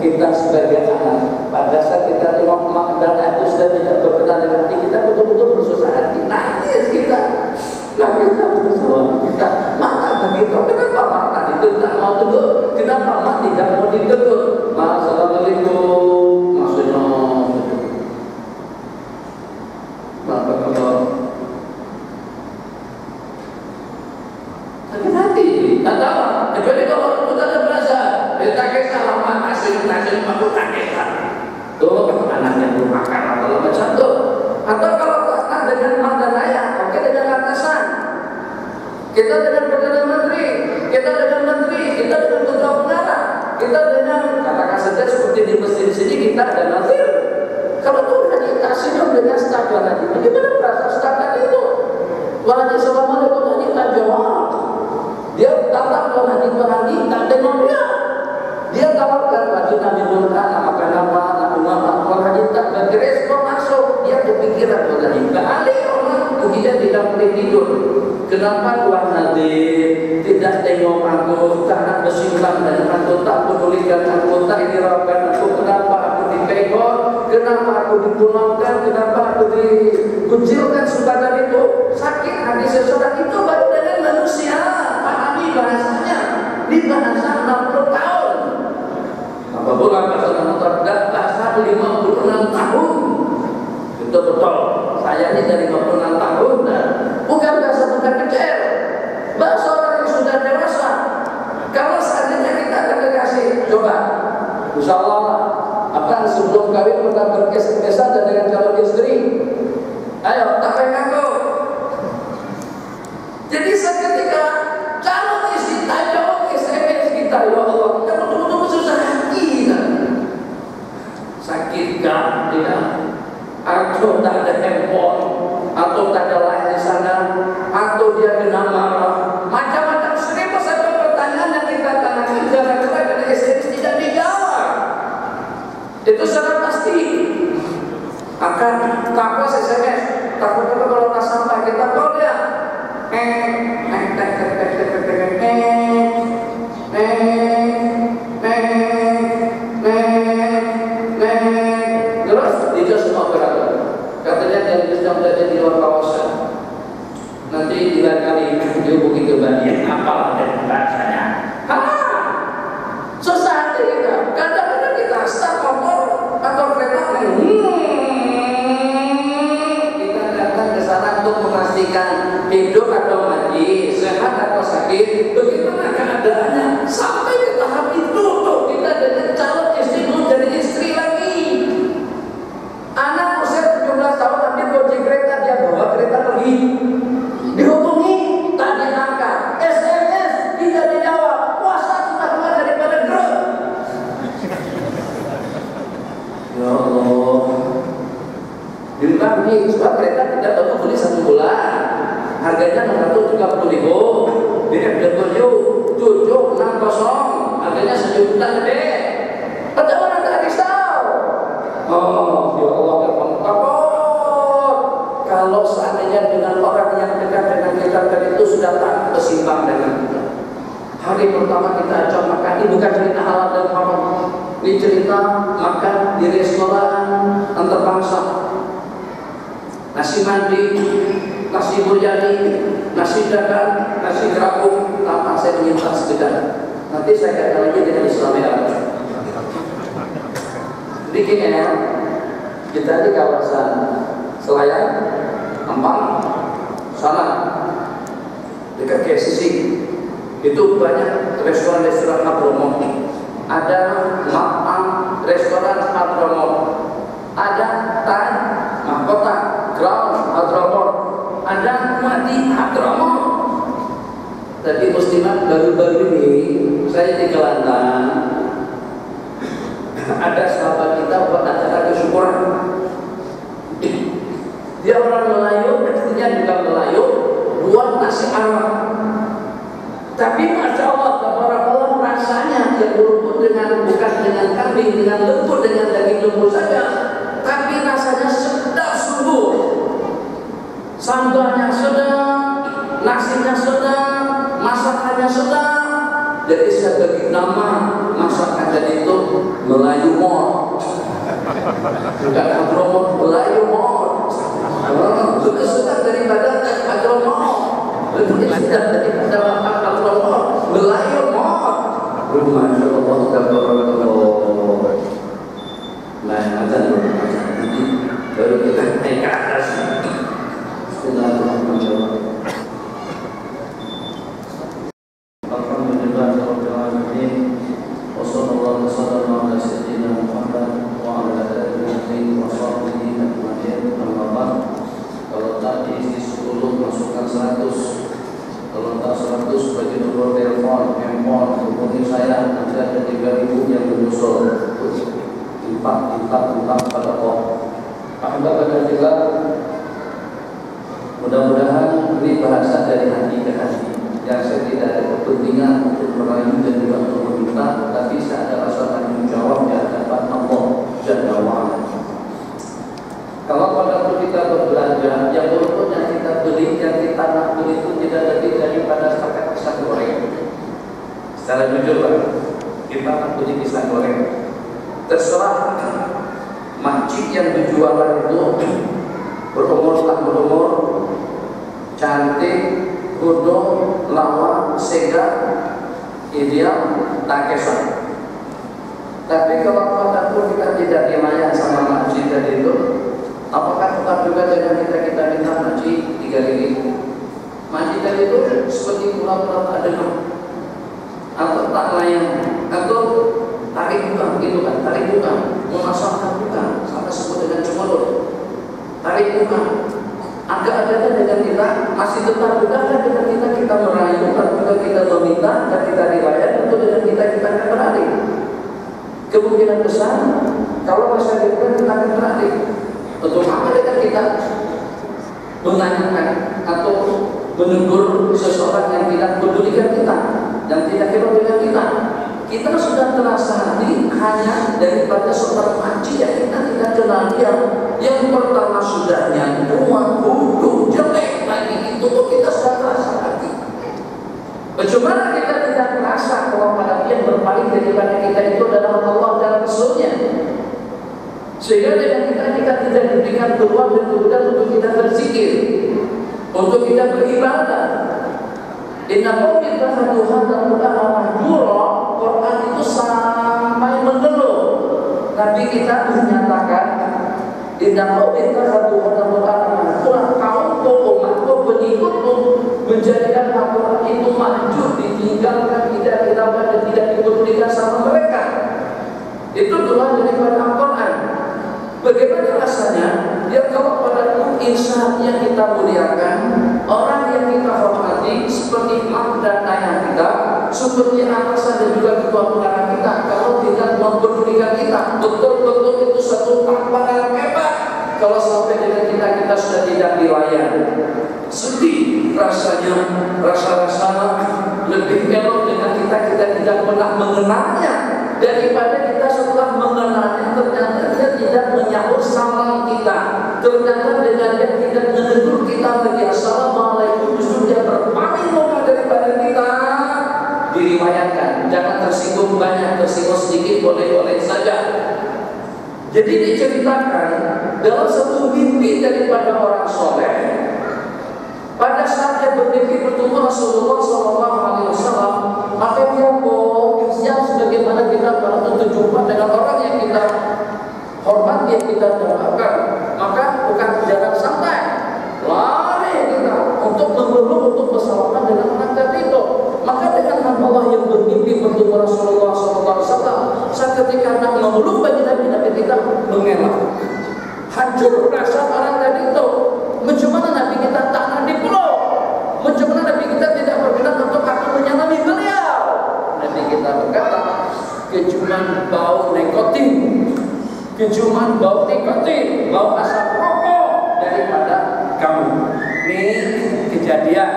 kita sebagai anak. Pada saat kita tengok mak dan ayah sudah tidak berkenan dengan hati, kita betul-betul bersusah hati, nangis kita. Nah kita bersama kita mata begitu. Kenapa mata itu tak mau tegur? Kenapa mata tidak mau ditegur? Assalamualaikum, maksudnya maka kalau sakit hati, tak tahu. Kecuali kalau kita ada berasa, kita kisah lama kasih aku tak kisah. Tuh anaknya belum makan atau macam tu. Atau kalau tak dengan mak dan ayah, oke dengan atasan. Kita dengan perdana menteri, kita dengan menteri, kita dengan ketua pengarah, kita dengan katakan saja seperti di masjid sini kita ada nazir. Kalau tu haji tak senyum dengan staf haji, bagaimana perasaan staf haji itu? Walaupun assalamualaikum haji tak jawab. Dia tatap haji tak tengok dia. Dia tawarkan haji Nabi Nurkan, makan apa, nak umar, haji tak berrespon masuk. Dia berpikiran haji, kali orang dia tidak boleh tidur. Kenapa Tuhan Nadir tidak tengok aku, tak nak bersimpan dan aku tak pedulikan aku, tak hiraukan aku, kenapa aku dipegor, kenapa aku dipulangkan, kenapa aku dikucilkan sebagai itu, sakit hati seseorang itu baru dengan manusia, pahami bahasanya, di bahasa 60 tahun. Apa pula bahasa 60 tahun, bahasa 56 tahun, betul-betul, saya ini dari 56 tahun dan bukan bahasa bukan kecil, bahasa orang yang sudah dewasa. Kalau seandainya kita akan dikasih, coba, insya Allah, akan sebelum kawin pernah berkesah-kesah dengan calon istri. Ayo, tak payah ngaku. Jadi seketika calon istri tak jawab SMS kita, ya Allah, kita betul-betul susah hati kan? Sakit kan? Tidak. Atau tak ada handphone, atau tak ada lain di sana, atau dia kena marah, macam-macam 1000 pertanyaan yang kita tanyakan gara-gara kena SMS tidak dijawab. Itu sangat pasti akan takut SMS, takut kalau tak sampai kita call dia, terus dia semua berada. Katanya dia sedang berada di luar kawasan. Nanti bila kali dihubungi kembali, apalah dari bahasanya. Susah hati kita. Kadang-kadang kita start motor atau kereta kita datang ke sana untuk memastikan hidup atau mati, sehat atau sakit, bagaimana keadaannya. Sampai ke tahap itu tuh kita dengan calon istri belum jadi istri lagi. Anak usia 17 tahun ambil kunci kereta, dia bawa kereta pergi. Dihubungi, tak diangkat. SMS, tidak dijawab. Puasa sudah keluar daripada grup. Ya Allah. Dibagi, sebab kereta tidak tahu beli 1 bulan. Harganya 630.000. BMW 760, harganya 1 juta gede. Ada orang tak risau. Oh, ya Allah, takut. Kalau seandainya dengan orang yang dekat dengan kita tadi itu sudah tak bersimpang dengan kita. Hari pertama kita ajak makan, ini bukan cerita halal dan haram. Ini cerita makan di restoran antar-bangsa. Nasi mandi, nasi buryani, nasi dadar, nasi gerabuk, tanpa saya menyimpan sekedar. Nanti saya katakan lagi dengan Islamnya. Bikin ya, kita di kawasan Selayar, Empang, sana dekat KCC itu banyak restoran-restoran Hadramut. Ada makan restoran Hadramut, ada Tan Mahkota Ground Hadramut, ada Mati Hadramut. Tadi muslimat baru-baru ini saya di Kelantan, ada sahabat kita buat acara kesyukuran. Dia orang Melayu, istrinya juga Melayu, buat nasi Arab. Tapi Masya Allah, tabarakallah, rasanya yang lembut dengan, bukan dengan kambing, dengan lembut, dengan daging lembu saja, tapi rasanya sedap sungguh. Sambalnya sedap, nasinya sedap, masakannya sedap. Jadi saya bagi nama masakan tadi itu Melayu Mor. Bukan Hadromor, Melayu Mor. Lebih sedap daripada Hadromor. Lebih sedap daripada Hadromor, Melayu Mor. Masya Allah, tabarakallah. Nah, azan nanti baru kita naik ke atas. Bismillahirrahmanirrahim. Kalau tadi isi 10 masukkan 100. Kalau tak 100 bagi nomor telepon, handphone, hubungi saya, nanti ada 3.000 yang menyusul. Empat pada Alhamdulillah. Mudah-mudahan ini bahasa dari hati ke hati. Yang saya tidak ada kepentingan untuk merayu dan juga untuk meminta, tapi saya ada rasa tanggung jawab di hadapan Allah Jalla wa'ala. Kalau pada waktu kita berbelanja, yang walaupun yang kita beli, yang kita nak beli itu tidak lebih daripada paket pisang goreng. Secara jujur lah, kita nak beli pisang goreng. Terserah masjid yang dijualan itu berumur tak berumur, cantik, bodoh, lawa, sega, ideal, tak kesal. Tapi kalau pada waktu kita tidak dilayan sama masjid tadi itu, apakah tetap juga dengan kita minta masjid 3.000? Masjid tadi itu seperti pulau-pulau tak dengar, atau tak layan, atau tarik bukan, gitu kan? Tarik bukan, memasangkan bukan, sampai sebut dengan cemurut. Tarik bukan, agak ada dengan kita, masih tetap juga dengan kita merayu, dan juga kita meminta, dan kita dilayan, atau dengan kita akan beradik. Kemungkinan besar, kalau masa depan kita akan beradik. Untuk apa dengan kita menanyakan atau menegur seseorang yang tidak pedulikan kita, yang tidak kira dengan kita? Kita sudah terasa hanya daripada seorang haji yang kita tidak kenal dia. Yang pertama sudahnya dua bodoh jelek lagi itu kita sudah terasa lagi. Bagaimana kita tidak terasa kalau pada yang berpaling daripada kita itu adalah Allah dan Rasulnya? Sehingga dengan kita tidak diberikan peluang dan kemudian untuk kita berzikir, untuk kita beribadah. Inna qawmi ittakhadhu hadzal qur'ana mahjura. Quran itu sampai mengeluh. Nabi kita menyatakan, Inna qawmi ittakhadhu hadzal qur'ana mahjura. Kaumku, umatku, pengikutku menjadikan Al-Quran itu mahjur, ditinggalkan, tidak dihiraukan dan tidak dipedulikan sama mereka. Itu Tuhan daripada Al-Quran. Bagaimana rasanya? Ya kalau pada insannya kita muliakan, orang yang kita hormati seperti mak dan ayah kita, seperti atasan dan juga ketua pengarah kita, kalau tidak mempedulikan kita, betul-betul itu satu tamparan hebat. Kalau sampai dengan kita sudah tidak dilayan, sedih rasanya, rasa lebih elok dengan kita tidak pernah mengenalnya daripada kita setelah mengenalnya ternyata dia tidak menyahut salam kita, ternyata dengan dia tidak menegur kita lagi assalamualaikum, justru dia berpaling muka daripada kita. Diriwayatkan, jangan tersinggung banyak, tersinggung sedikit boleh saja. Jadi diceritakan dalam satu mimpi daripada orang soleh, pada saat dia bermimpi bertemu Rasulullah SAW, maka dia siap sebagaimana kita pada tentu jumpa dengan orang yang kita hormati, yang kita dambakan, maka bukan jalan santai, lari kita untuk memeluk, untuk bersalaman dengan orang tadi itu. Maka dengan hamba Allah yang bermimpi bertemu Rasulullah SAW, saat ketika hendak memeluk bagi Nabi kita mengelak, hancur rasa orang tadi itu. Bagaimana Nabi kita tak nak dipeluk? Bagaimana Nabi kita tidak berkenan untuk aku menyalami beliau? Nabi kita berkata, kecuman bau nikotin, bau asap rokok daripada kamu. Ini kejadian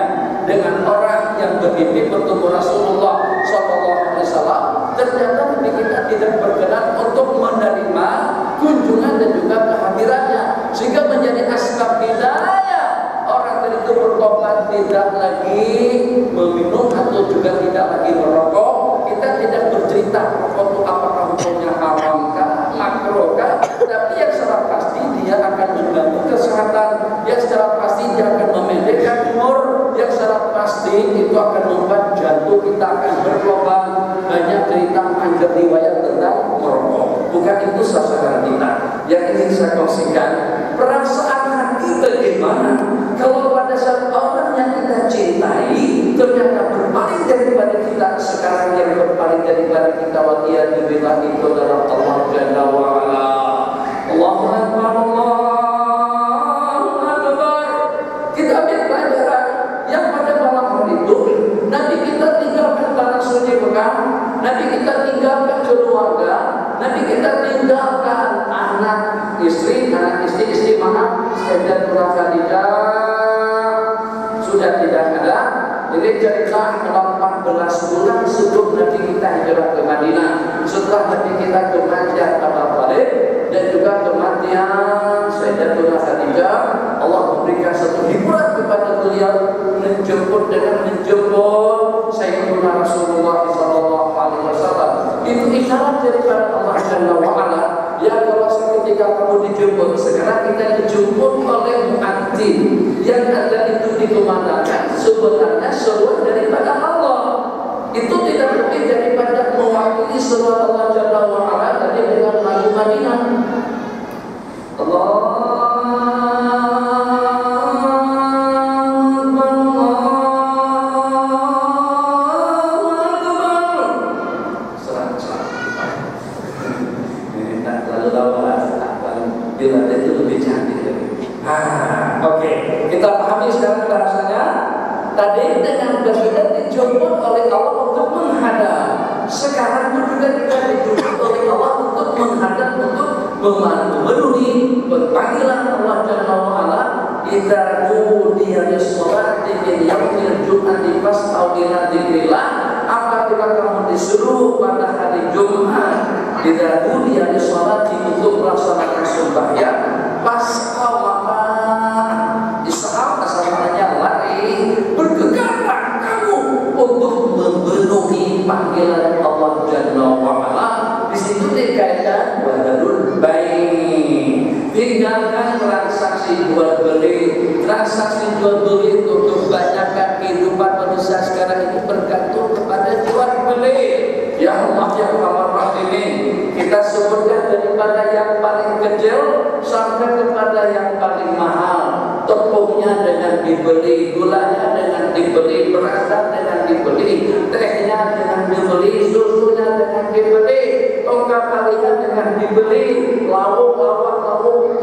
dengan orang yang bermimpi bertemu Rasulullah SAW. Ternyata Nabi kita tidak berkenan untuk menerima kunjungan dan juga kehadirannya, sehingga menjadi asbab hidayah orang itu bertobat, tidak lagi meminum atau juga tidak lagi merokok, kita rokok itu apakah hukumnya haramkah, makruhkah, tapi yang secara pasti dia akan mengganggu kesehatan, yang secara pasti dia akan memendekkan umur, yang secara pasti itu akan membuat jantung kita akan berlubang. Banyak cerita panjang riwayat tentang merokok. Bukan itu sasaran kita. Yang ingin saya kongsikan, perasaan hati bagaimana kalau pada saat orang yang kita cintai ternyata berpaling daripada kita. Sekarang yang berpaling daripada kita waliyadzubillah itu adalah Allah Jalla wa Ala. Allahu Akbar, Allahu Akbar. Kita ambil pelajaran yang pada malam hari itu Nabi kita tinggalkan tanah suci Mekah, Nabi kita tinggalkan keluarga, Nabi kita tinggalkan anak istri mana? Sayyidatuna Khadijah sudah tidak ada. Ini cerita 14 bulan sebelum Nabi kita hijrah ke Madinah. Setelah Nabi kita kematian Abu Thalib dan juga kematian Sayyidatuna Khadijah, Allah memberikan satu hiburan kepada beliau menjemput Sayyidina Rasulullah SAW. Itu isyarat daripada Allah Jalla wa Ala. Ya, kalau ketika kamu dijemput, sekarang kita dijemput oleh muadzin yang ada itu dikumandangkan sebenarnya seruan daripada Allah. Itu tidak lebih daripada mewakili seruan Allah Jalla wa Ala tadi dengan lagu Madinah. Allah kita pahami sekarang bahasanya. Tadi dengan berbeda dijemput oleh Allah untuk menghadap. Sekarang juga kita dijemput oleh Allah untuk menghadap, untuk memenuhi panggilan Allah Jalla wa Ala. Idza nudiya lis-sholati min yaumil jum'ati fas'au ila dzikrillah. Apabila kamu disuruh pada hari Jumat, idza nudiya lis-sholati untuk melaksanakan sembahyang, fas'au maka bergegarlah kamu untuk memenuhi panggilan Allah Jalla wa Ala. Di situ dikaitkan wadarul baik. Tinggalkan transaksi jual beli. Transaksi jual beli untuk banyakkan kehidupan manusia sekarang ini bergantung kepada jual beli. Ya Allah yang Ar-Rahimin, kita sebutkan daripada yang paling kecil sampai kepada yang paling mahal. Tepungnya dengan dibeli, gulanya dengan dibeli, berasnya dengan dibeli, tehnya dengan dibeli, susunya dengan dibeli, tongkat talinya dengan dibeli, lauk,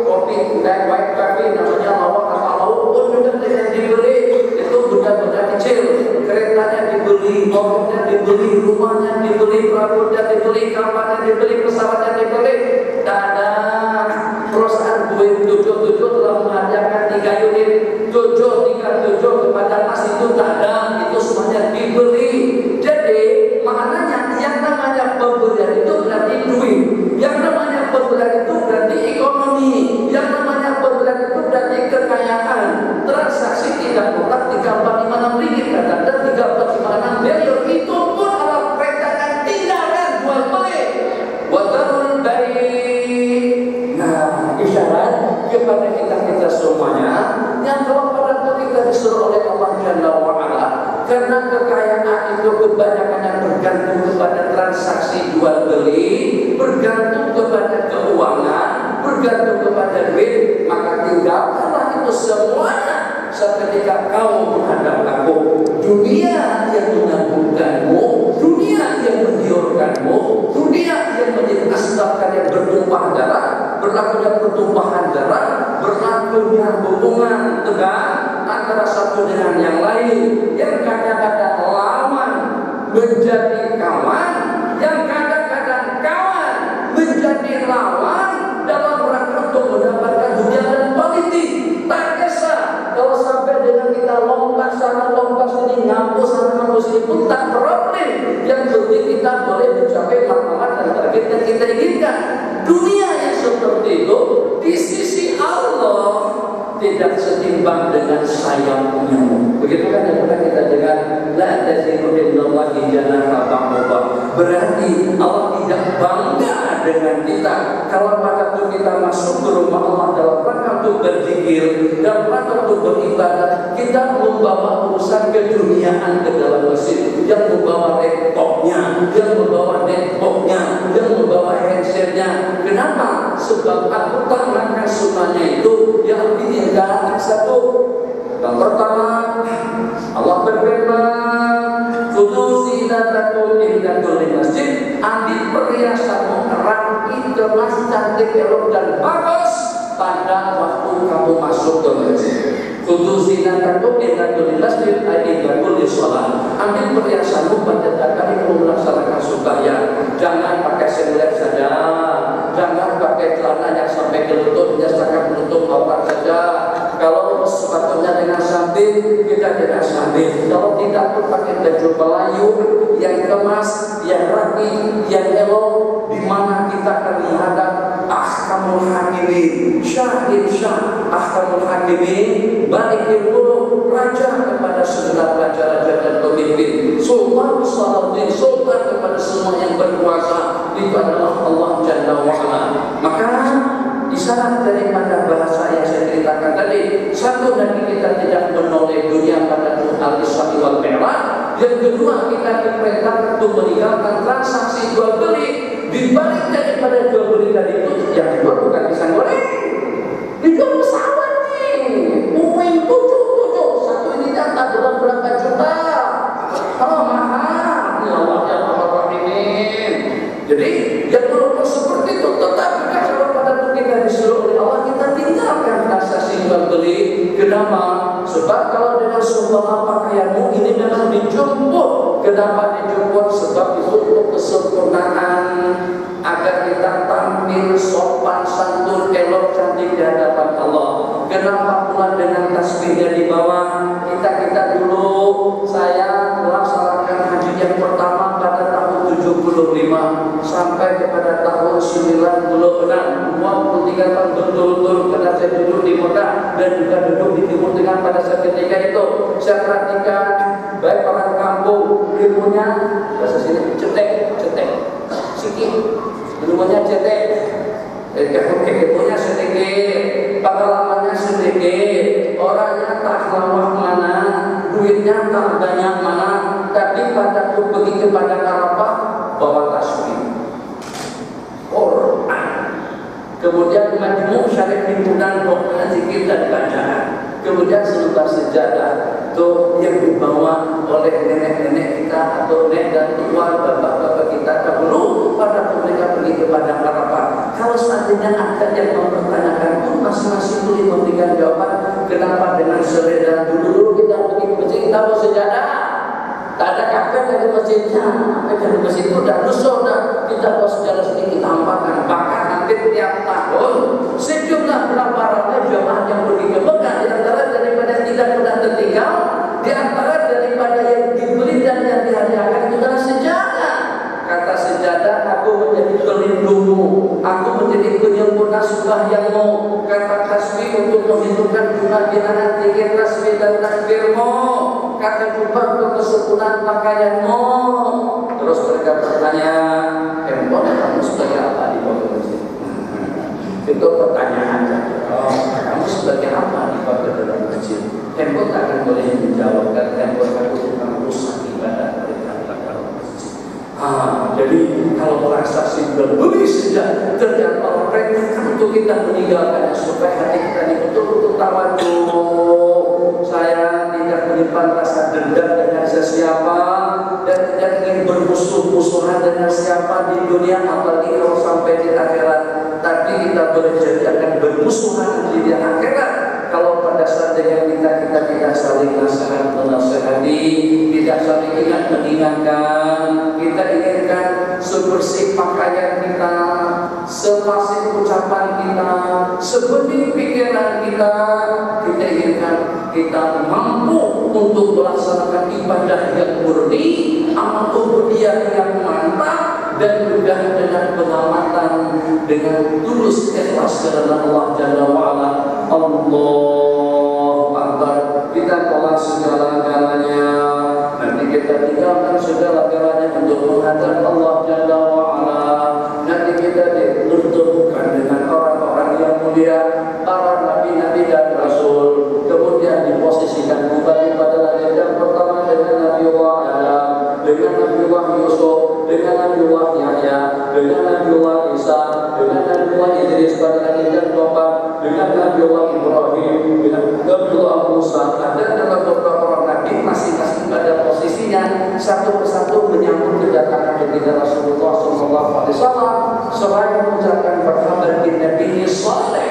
kopi, white coffee namanya lawak atau lauk pun juga dengan dibeli. Itu benda-benda kecil, keretanya dibeli, mobilnya dibeli, rumahnya dibeli, perabotnya dibeli, kapalnya dibeli, pesawatnya dibeli. Dan ada perusahaan Boeing 77 telah menghadiahkan 3 unit 737 kepada Mas itu tak ada, itu semuanya dibeli. Jadi maknanya yang namanya pembelian itu berarti duit, yang namanya pembelian itu berarti ekonomi, yang namanya pembelian itu berarti kekayaan. Transaksi tidak mutlak 346 ringgit kata dan 346 miliar itu pun adalah perdagangan. Tinggalkan jual beli. Wadarul baik. Nah, isyarat kepada kita semuanya yang kalau pada waktu kita disuruh oleh Allah Jalla wa Ala, karena kekayaan itu kebanyakan yang bergantung kepada transaksi jual beli, bergantung kepada keuangan, bergantung kepada duit, maka tinggalkanlah itu semuanya. Seketika kau menghadap aku, dunia yang mengagumkanmu, dunia yang menggiurkanmu, dunia yang menjadi asbab kalian bertumpah darah, berlakunya pertumpahan darah, berlakunya hubungan tegang antara satu dengan yang lain, yang kadang-kadang lawan menjadi kawan, yang kadang-kadang kawan menjadi lawan dalam rangka untuk mendapatkan dunia dan politik. Tak kisah kalau sampai dengan kita lompat sana lompat sini, ngampus sana ngampus sini pun tak problem. Yang penting kita boleh mencapai martabat dan target yang kita inginkan. Dunia yang seperti itu di sisi Allah tidak setimbang dengan sayapnya. Begitu kan yang pernah kita dengar, la tazidu lillahi janaha ba'udah. Berarti Allah tidak bangga dengan kita kalau pada waktu kita masuk ke rumah Allah dalam rangka untuk berzikir, dalam rangka untuk beribadah, kita membawa urusan keduniaan ke dalam masjid, yang membawa laptopnya, yang membawa netbooknya, yang membawa handsetnya. Kenapa? Sebab aku tanamkan sunnahnya itu yang diinginkan satu. Yang pertama, Allah berfirman, "Khudhu zinatakum inda kulli masjid." Ambil perhiasanmu, rapi, kemas, cantik, elok dan bagus pada waktu kamu masuk ke masjid. Khudhu zinatakum inda kulli masjid, inda kulli shalah. Ambil perhiasanmu pada kali kamu melaksanakan sembahyang. Jangan pakai sendal saja, jangan pakai celana yang sampai ke lutut, hanya setakat menutup aurat saja. Kalau sepatunya dengan sabit, kita tidak sabit. Kalau tidak pun pakai baju Melayu yang kemas, yang rapi, yang elok, di mana kita akan menghadap ahkamul hakimin, syahid syah, ahkamul hakimin, malikul muluk, raja kepada segenap raja-raja dan pemimpin, sultan salatin, sultan kepada semua yang berkuasa. Itu adalah Allah Jalla wa'ala. Maka isyarat daripada bahasa yang saya ceritakan tadi, satu, dari kita tidak menoleh dunia pada al-Isra wal Mi'raj. Yang kedua, kita diperintah untuk meninggalkan transaksi jual beli. Dibalik daripada jual beli tadi itu, yang kedua bukan pisang goreng, dijual pesawat nih, Boeing 777, satu ini data dalam berapa juta? Oh mahal, ya Allah ya Allah ini. Jadi yang berlaku seperti itu, tetapi kalau pada kita disuruh oleh Allah, kita tinggalkan transaksi jual beli. Kenapa? Sebab kalau dengan seumpama pakaianmu ini memang dijemput. Kenapa dijemput? Sebab itu untuk kesempurnaan, agar kita tampil sopan santun, elok, cantik di hadapan Allah. Kenapa pula dengan tasbihnya di bawah? Kita dulu, saya melaksanakan haji yang pertama pada tahun 75 sampai kepada tahun 96, 23 tahun berturut-turut pada saya duduk di Mekah dan juga duduk di Timur Tengah pada saat ketika itu. Saya perhatikan baik orang kampung, ilmunya bahasa sini cetek, sikit, ilmunya cetek, ilmunya sedikit, pengalamannya sedikit, orangnya tak lawak mana, duitnya tak banyak mana, tapi pada tuh pergi ke Padang Arafah bawa tasbih, Quran, kemudian majmu' syarif himpunan doa, zikir dan bacaan, kemudian selembar sejadah itu yang dibawa oleh nenek-nenek kita atau nenek dan tua bapak-bapak kita dahulu pada mereka pergi ke Padang Arafah. Kalau seandainya ada yang mempertanyakan pun masing-masing boleh memberikan jawaban. Kenapa dengan selera dulu kita pergi ke masjid kita bawa sejadah? Tak ada kapet dari masjidnya, kapet dari masjid itu dah rusuh dah. Kita bawa sejadah sedikit tambahkan, bahkan hampir tiap tahun sejumlah berapa ramai jemaah yang pergi ke Mekah, di antara daripada tidak pernah tertinggal, di antara daripada yang dibeli dan yang dihadiahkan itu adalah sejadah. Kata sejadah, aku menjadi pelindungmu, aku menjadi penyempurna sembahyangmu. Kata tasbih untuk menghitungkan jumlah bilangan zikir, tasbih dan takbirmu. Kata juga untuk kesempurnaan pakaianmu. Terus mereka bertanya, handphone kamu sebagai apa di bawah masjid? Itu pertanyaan saja. Kamu sebagai apa di bawah dalam masjid? Handphone tak akan boleh menjawab, karena handphone kamu tukang rusak ibadah mereka di dalam masjid. Jadi kalau transaksi berbeli sejak ternyata Allah perintahkan untuk kita meninggalkannya supaya hati kita ini betul-betul tawadhu. Saya tidak menyimpan rasa dendam dengan sesiapa dan tidak ingin bermusuh-musuhan dengan siapa di dunia, apalagi kalau sampai di akhirat. Tapi kita berjanji akan bermusuhan di akhirat kalau pada saat dengan kita tidak saling nasihat menasihati, tidak saling ingat mengingatkan. Kita inginkan sebersih pakaian kita, sepasih ucapan kita, sebening pikiran kita. Kita inginkan kita mampu untuk melaksanakan ibadah yang murni, amal ubudiyah yang mantap, dan juga dengan pengamatan dengan tulus ikhlas karena Allah Jalla wa'ala. Allahu Akbar. Kita tolak segala-galanya. Nanti kita tinggalkan segala-galanya untuk menghadap Allah Jalla wa'ala. Nanti kita dipertemukan dengan orang-orang yang mulia, para nabi-nabi dan rasul. Kemudian diposisikan kembali pada langit yang pertama dengan Nabiullah Adam, dengan Nabiullah Yusuf, dengan Nabiullah Yahya, dengan Nabiullah Isa, dengan Nabiullah Idris pada langit yang keempat, dengan Nabiullah Ibrahim, dengan Nabiullah Musa. Ada dalam beberapa orang nabi masing-masing pada posisinya, satu persatu menyambut kedatangan baginda Rasulullah SAW. Selain mengucapkan marhaban bin Nabi Saleh,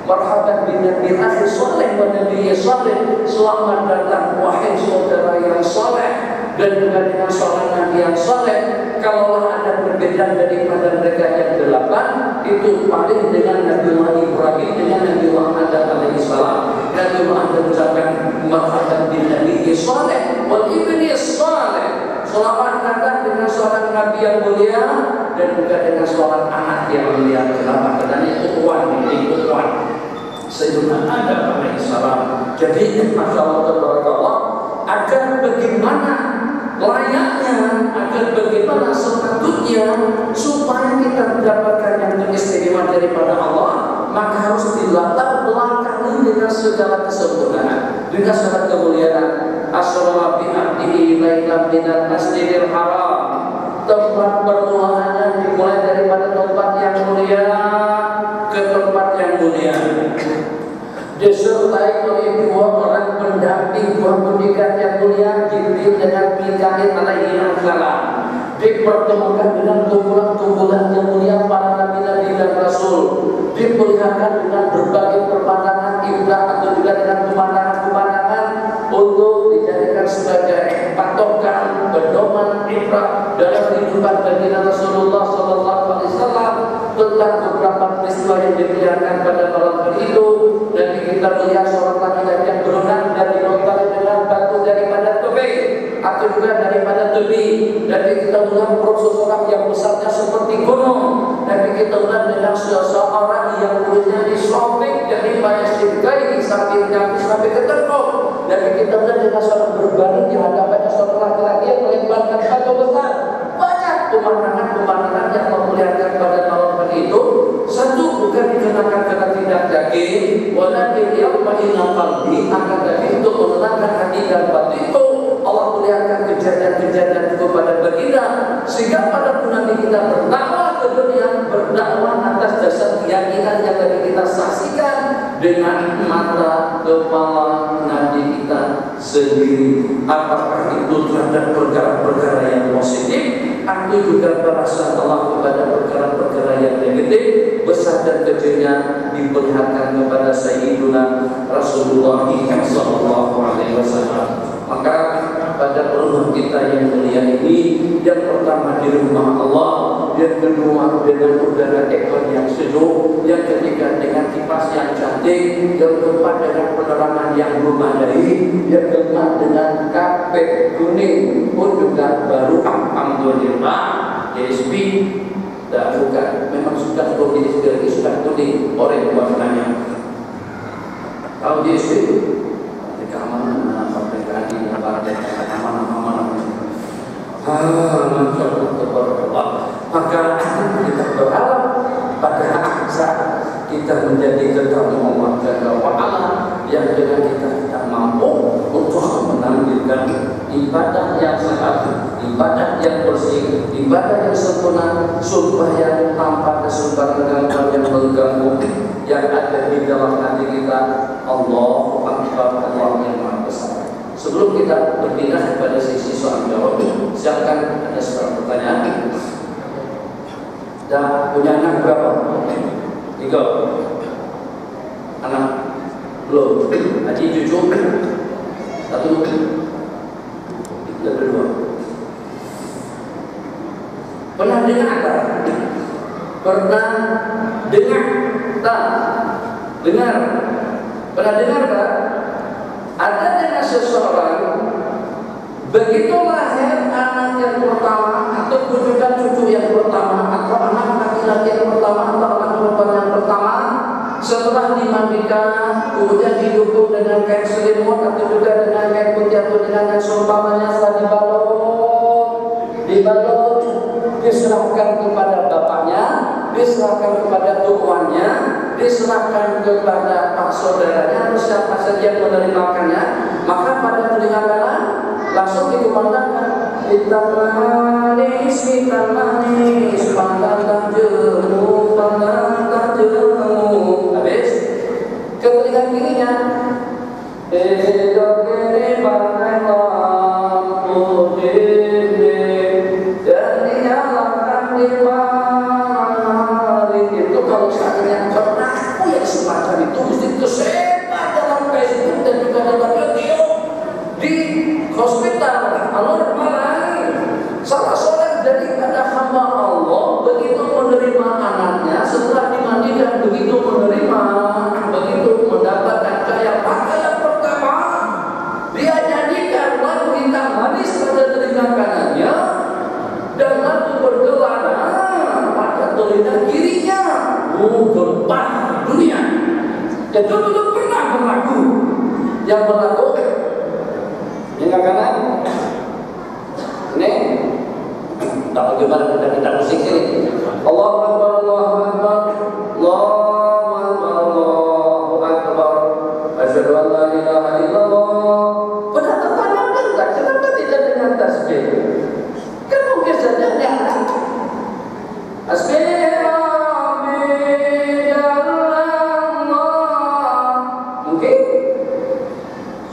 marhaban bin Nabi Akhir Saleh wa Nabi Saleh, selamat datang wahai saudara yang saleh, dan juga dengan seorang Nabi yang saleh. Kalaulah ada perbedaan daripada mereka yang 8, itu paling dengan Nabiullah Ibrahim dengan Nabiullah Adam alaihissalam. Nabiullah Adam mengucapkan marhaban bin Nabi Saleh wal ibni Saleh, selamat datang dengan seorang Nabi yang mulia dan juga dengan seorang anak yang mulia. Kenapa? Karena itu ukhuwah, Sayyidina Adam alaihissalam. Jadi masyaallah tabarakallah, agar bagaimana layaknya, agar bagaimana sepatutnya supaya kita mendapatkan yang teristimewa daripada Allah, maka harus dilatar belakangi dengan segala kesempurnaan, dengan segala kemuliaan. Asra bi abdihi lailan minal masjidil haram, tempat permulaannya dimulai daripada tempat yang mulia ke tempat yang mulia, disertai oleh 2 orang pendamping, 2 pendidikan yang mulia, Jibril dengan Mikail alaihi salam. Dipertemukan dengan kumpulan-kumpulan yang mulia para nabi-nabi dan rasul, diperlihatkan dengan berbagai pemandangan indah atau juga dengan pemandangan-pemandangan untuk dijadikan sebagai patokan, pedoman, ibrah dalam kehidupan baginda Rasulullah SAW tentang beberapa peristiwa yang diperlihatkan pada malam hari itu. Dan kita melihat seorang laki-laki yang berenang dari lontar dengan batu daripada tebing atau juga daripada tebing. Dan kita melihat perut seseorang yang besarnya seperti gunung. Dan kita melihat dengan seseorang yang kulitnya disobek dari banyak sirkai sampai ke tengkuk. Dan kita melihat dengan seorang berbaring di hadapannya seorang laki-laki yang melemparkan batu besar. Banyak pemandangan-pemandangan yang memperlihatkan pada malam hari itu. Satu, bukan dikenakan karena tidak yakin, walakin yawma inna qalbi, akan tapi untuk menenangkan hati dan batinku. Allah melihatkan kejadian-kejadian itu pada baginda, sehingga pada Nabi kita berdakwah ke dunia, berdakwah atas dasar keyakinan yang tadi kita saksikan dengan mata kepala Nabi kita sendiri. Apakah itu terhadap perkara-perkara yang positif, atau juga perasaan Allah kepada perkara-perkara yang negatif, besar dan kecilnya diperlihatkan kepada Sayyiduna Rasulullah SAW. Maka pada rumah kita yang mulia ini, yang pertama di rumah Allah, yang kedua dengan udara ekor yang sejuk, yang ketiga dengan kipas yang cantik, yang keempat dengan penerangan yang memadai, yang keempat dengan kapet kuning pun juga baru. Alhamdulillah, DSP dan bukan, memang sudah DSP lagi sudah kuning orang warnanya. Kalau DSP keamanan PKI dan partai amanah. Masya Allah. Maka kita berharap pada saat kita menjadi kekasih Allah Jalla wa'ala, yang dengan kita mampu untuk menampilkan ibadah yang sehat, ibadah yang bersih, ibadah yang sempurna, supaya tanpa kesukaran yang mengganggu yang ada di dalam hati kita. Allahu Akbar, Allah yang Maha Besar. Sebelum kita berpindah kepada sesi soal jawab, silakan ada sebuah pertanyaan. Dan punya anak berapa? 3 anak belum. Haji cucu 1, kita berdua. Pernah dengar apa? Pernah dengar? Tak dengar. Pernah dengar tak? Ada dengan seseorang begitu lahir anak yang pertama atau juga cucu yang pertama atau anak laki-laki yang pertama atau anak perempuan yang pertama, setelah dimandikan kemudian didukung dengan kain selimut atau juga dengan kain putih atau dengan yang seumpamanya setelah dibalut diserahkan kepada bapaknya, diserahkan kepada tuannya, diserahkan kepada pak saudaranya, atau siapa saja yang menerimakannya, maka pada telinga kanan langsung dikumandangkan hitam manis, pandang tak jemu. Habis ke telinga kirinya hidup ini pakai lampu dinding dan dinyalakan di malam hari. Itu kalau seandainya berlaku yang semacam itu mesti tersebar dalam Facebook dan juga dalam YouTube di hospital anormal. Salah seorang daripada hamba Allah begitu menerima anaknya, setelah dimandikan begitu menerima, begitu mendapatkan cahaya mata yang pertama, dia nyanyikan lagu hitam manis pada telinga kanannya dan lagu bergelana pada telinga kirinya. Gempa dunia. Dan itu belum pernah berlaku. Yang berlaku telinga kanan ini tak bagaimana kita musik ini. Allahu Akbar, Allahu Akbar, Allahu Akbar, Allahu Akbar. Asyhadu an la ilaha illallah. Pernah tertanyakan tak kenapa tidak dengan tasbih? Kan mungkin saja diangkat. Tasbih mungkin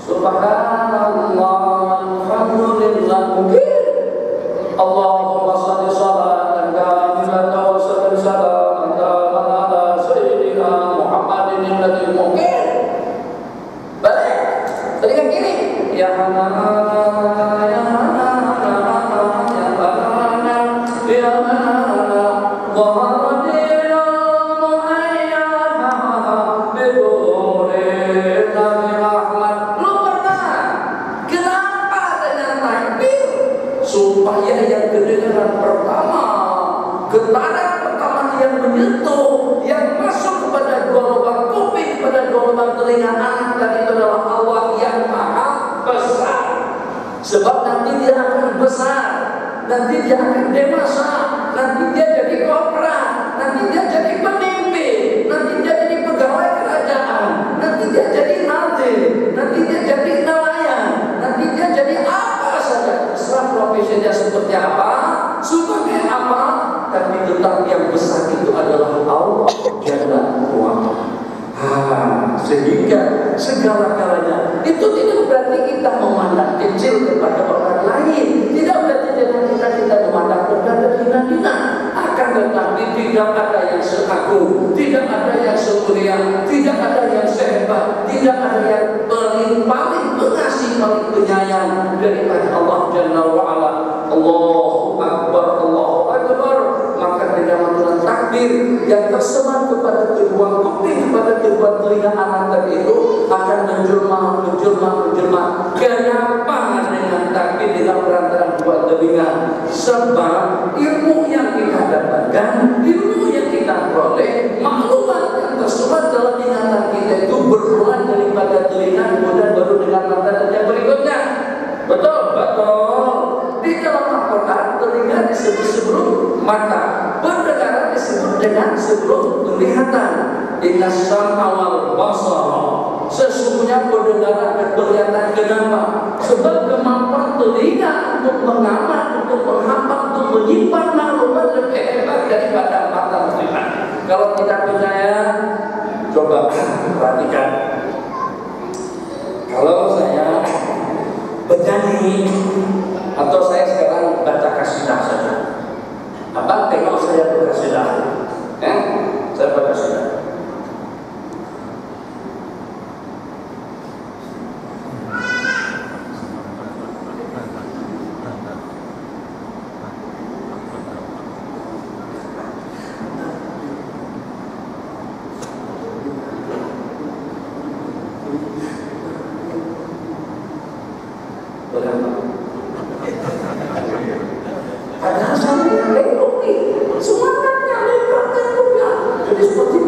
subhanallah alhamdulillah mungkin Allahumma shalli shalatan kamilatan wa sallim salaman taman ala sayyidina Muhammadin alladzi mungkin balik telinga kiri ya hana ya hana ya hana ya hana Muhammadin al-mu'ayyad biduri Nabi Ahmad. Lu pernah kenapa dengan takbir supaya yang kedengaran pertama, getaran pertama yang menyentuh, yang masuk kepada dua lubang kuping, kepada dua lubang telinga anak tadi itu adalah Allah yang maha besar. Sebab nanti dia akan besar, nanti dia akan dewasa, nanti dia jadi kopra, nanti dia jadi pemimpin, nanti dia jadi pegawai kerajaan, nanti dia jadi nazir, nanti dia jadi nelayan, nanti dia jadi apa saja. Terserah profesinya seperti apa, sebagai apa, tapi tetap yang besar itu adalah Allah Jalla wa'ala. Sehingga segala-galanya itu tidak berarti kita memandang kecil kepada orang lain, tidak berarti dengan kita memandang rendah dan hina-hina. Akan tetapi tidak ada yang seagung, tidak ada yang semulia, tidak ada yang sehebat, tidak ada yang paling pengasih, paling penyayang daripada Allah Jalla wa'ala. Allahu Akbar, Allahu Akbar. Maka dengan menggunakan takbir yang tersebar kepada kedua kuping, kepada kedua telinga anak tadi itu akan menjelma. Kenapa dengan takbir dengan perantara dua telinga? Sebab ilmu yang kita dapatkan, ilmu yang kita peroleh, maklumat yang tersebar dalam ingatan kita itu bermula daripada telinga, kemudian baru dengan mata dan yang berikutnya. Betul. Di dalam Al-Quran telinga disebut sebelum mata, pendengaran disebut dengan sebelum penglihatan. Inna sam'a wal basara, sesungguhnya pendengaran dan penglihatan. Kenapa? Sebab kemampuan telinga untuk mengamat, untuk menghafal, untuk menyimpan maklumat lebih hebat daripada mata melihat. Kalau tidak percaya, coba perhatikan. Kalau saya bernyanyi atau saya sekarang baca kasidah saja, abang tengok saya berkasidah, saya berkasidah. Padahal saya yang lelaki, semangatnya lebar dan juga. Jadi seperti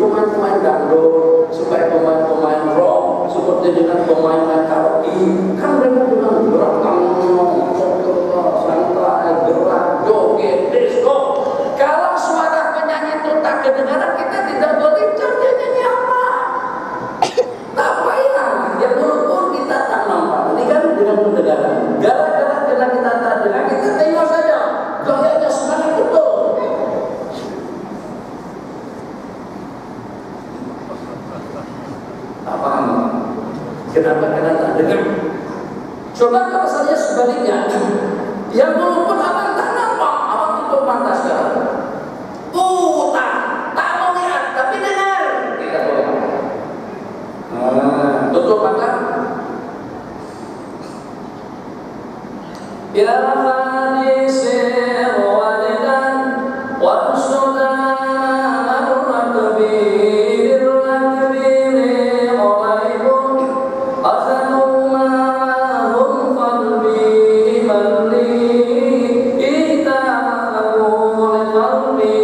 Kenapa? Karena tak dengar. Coba kalau saja sebaliknya, yang walaupun abang tak nampak, abang tutup mata sekarang. Tak mau lihat, tapi dengar. Kita boleh. Tutup mata. Ya hadisir walidan wa sudana marrat bir lakbiri qalaibun akhanu ma'hum qalbi malli itaqul qalbi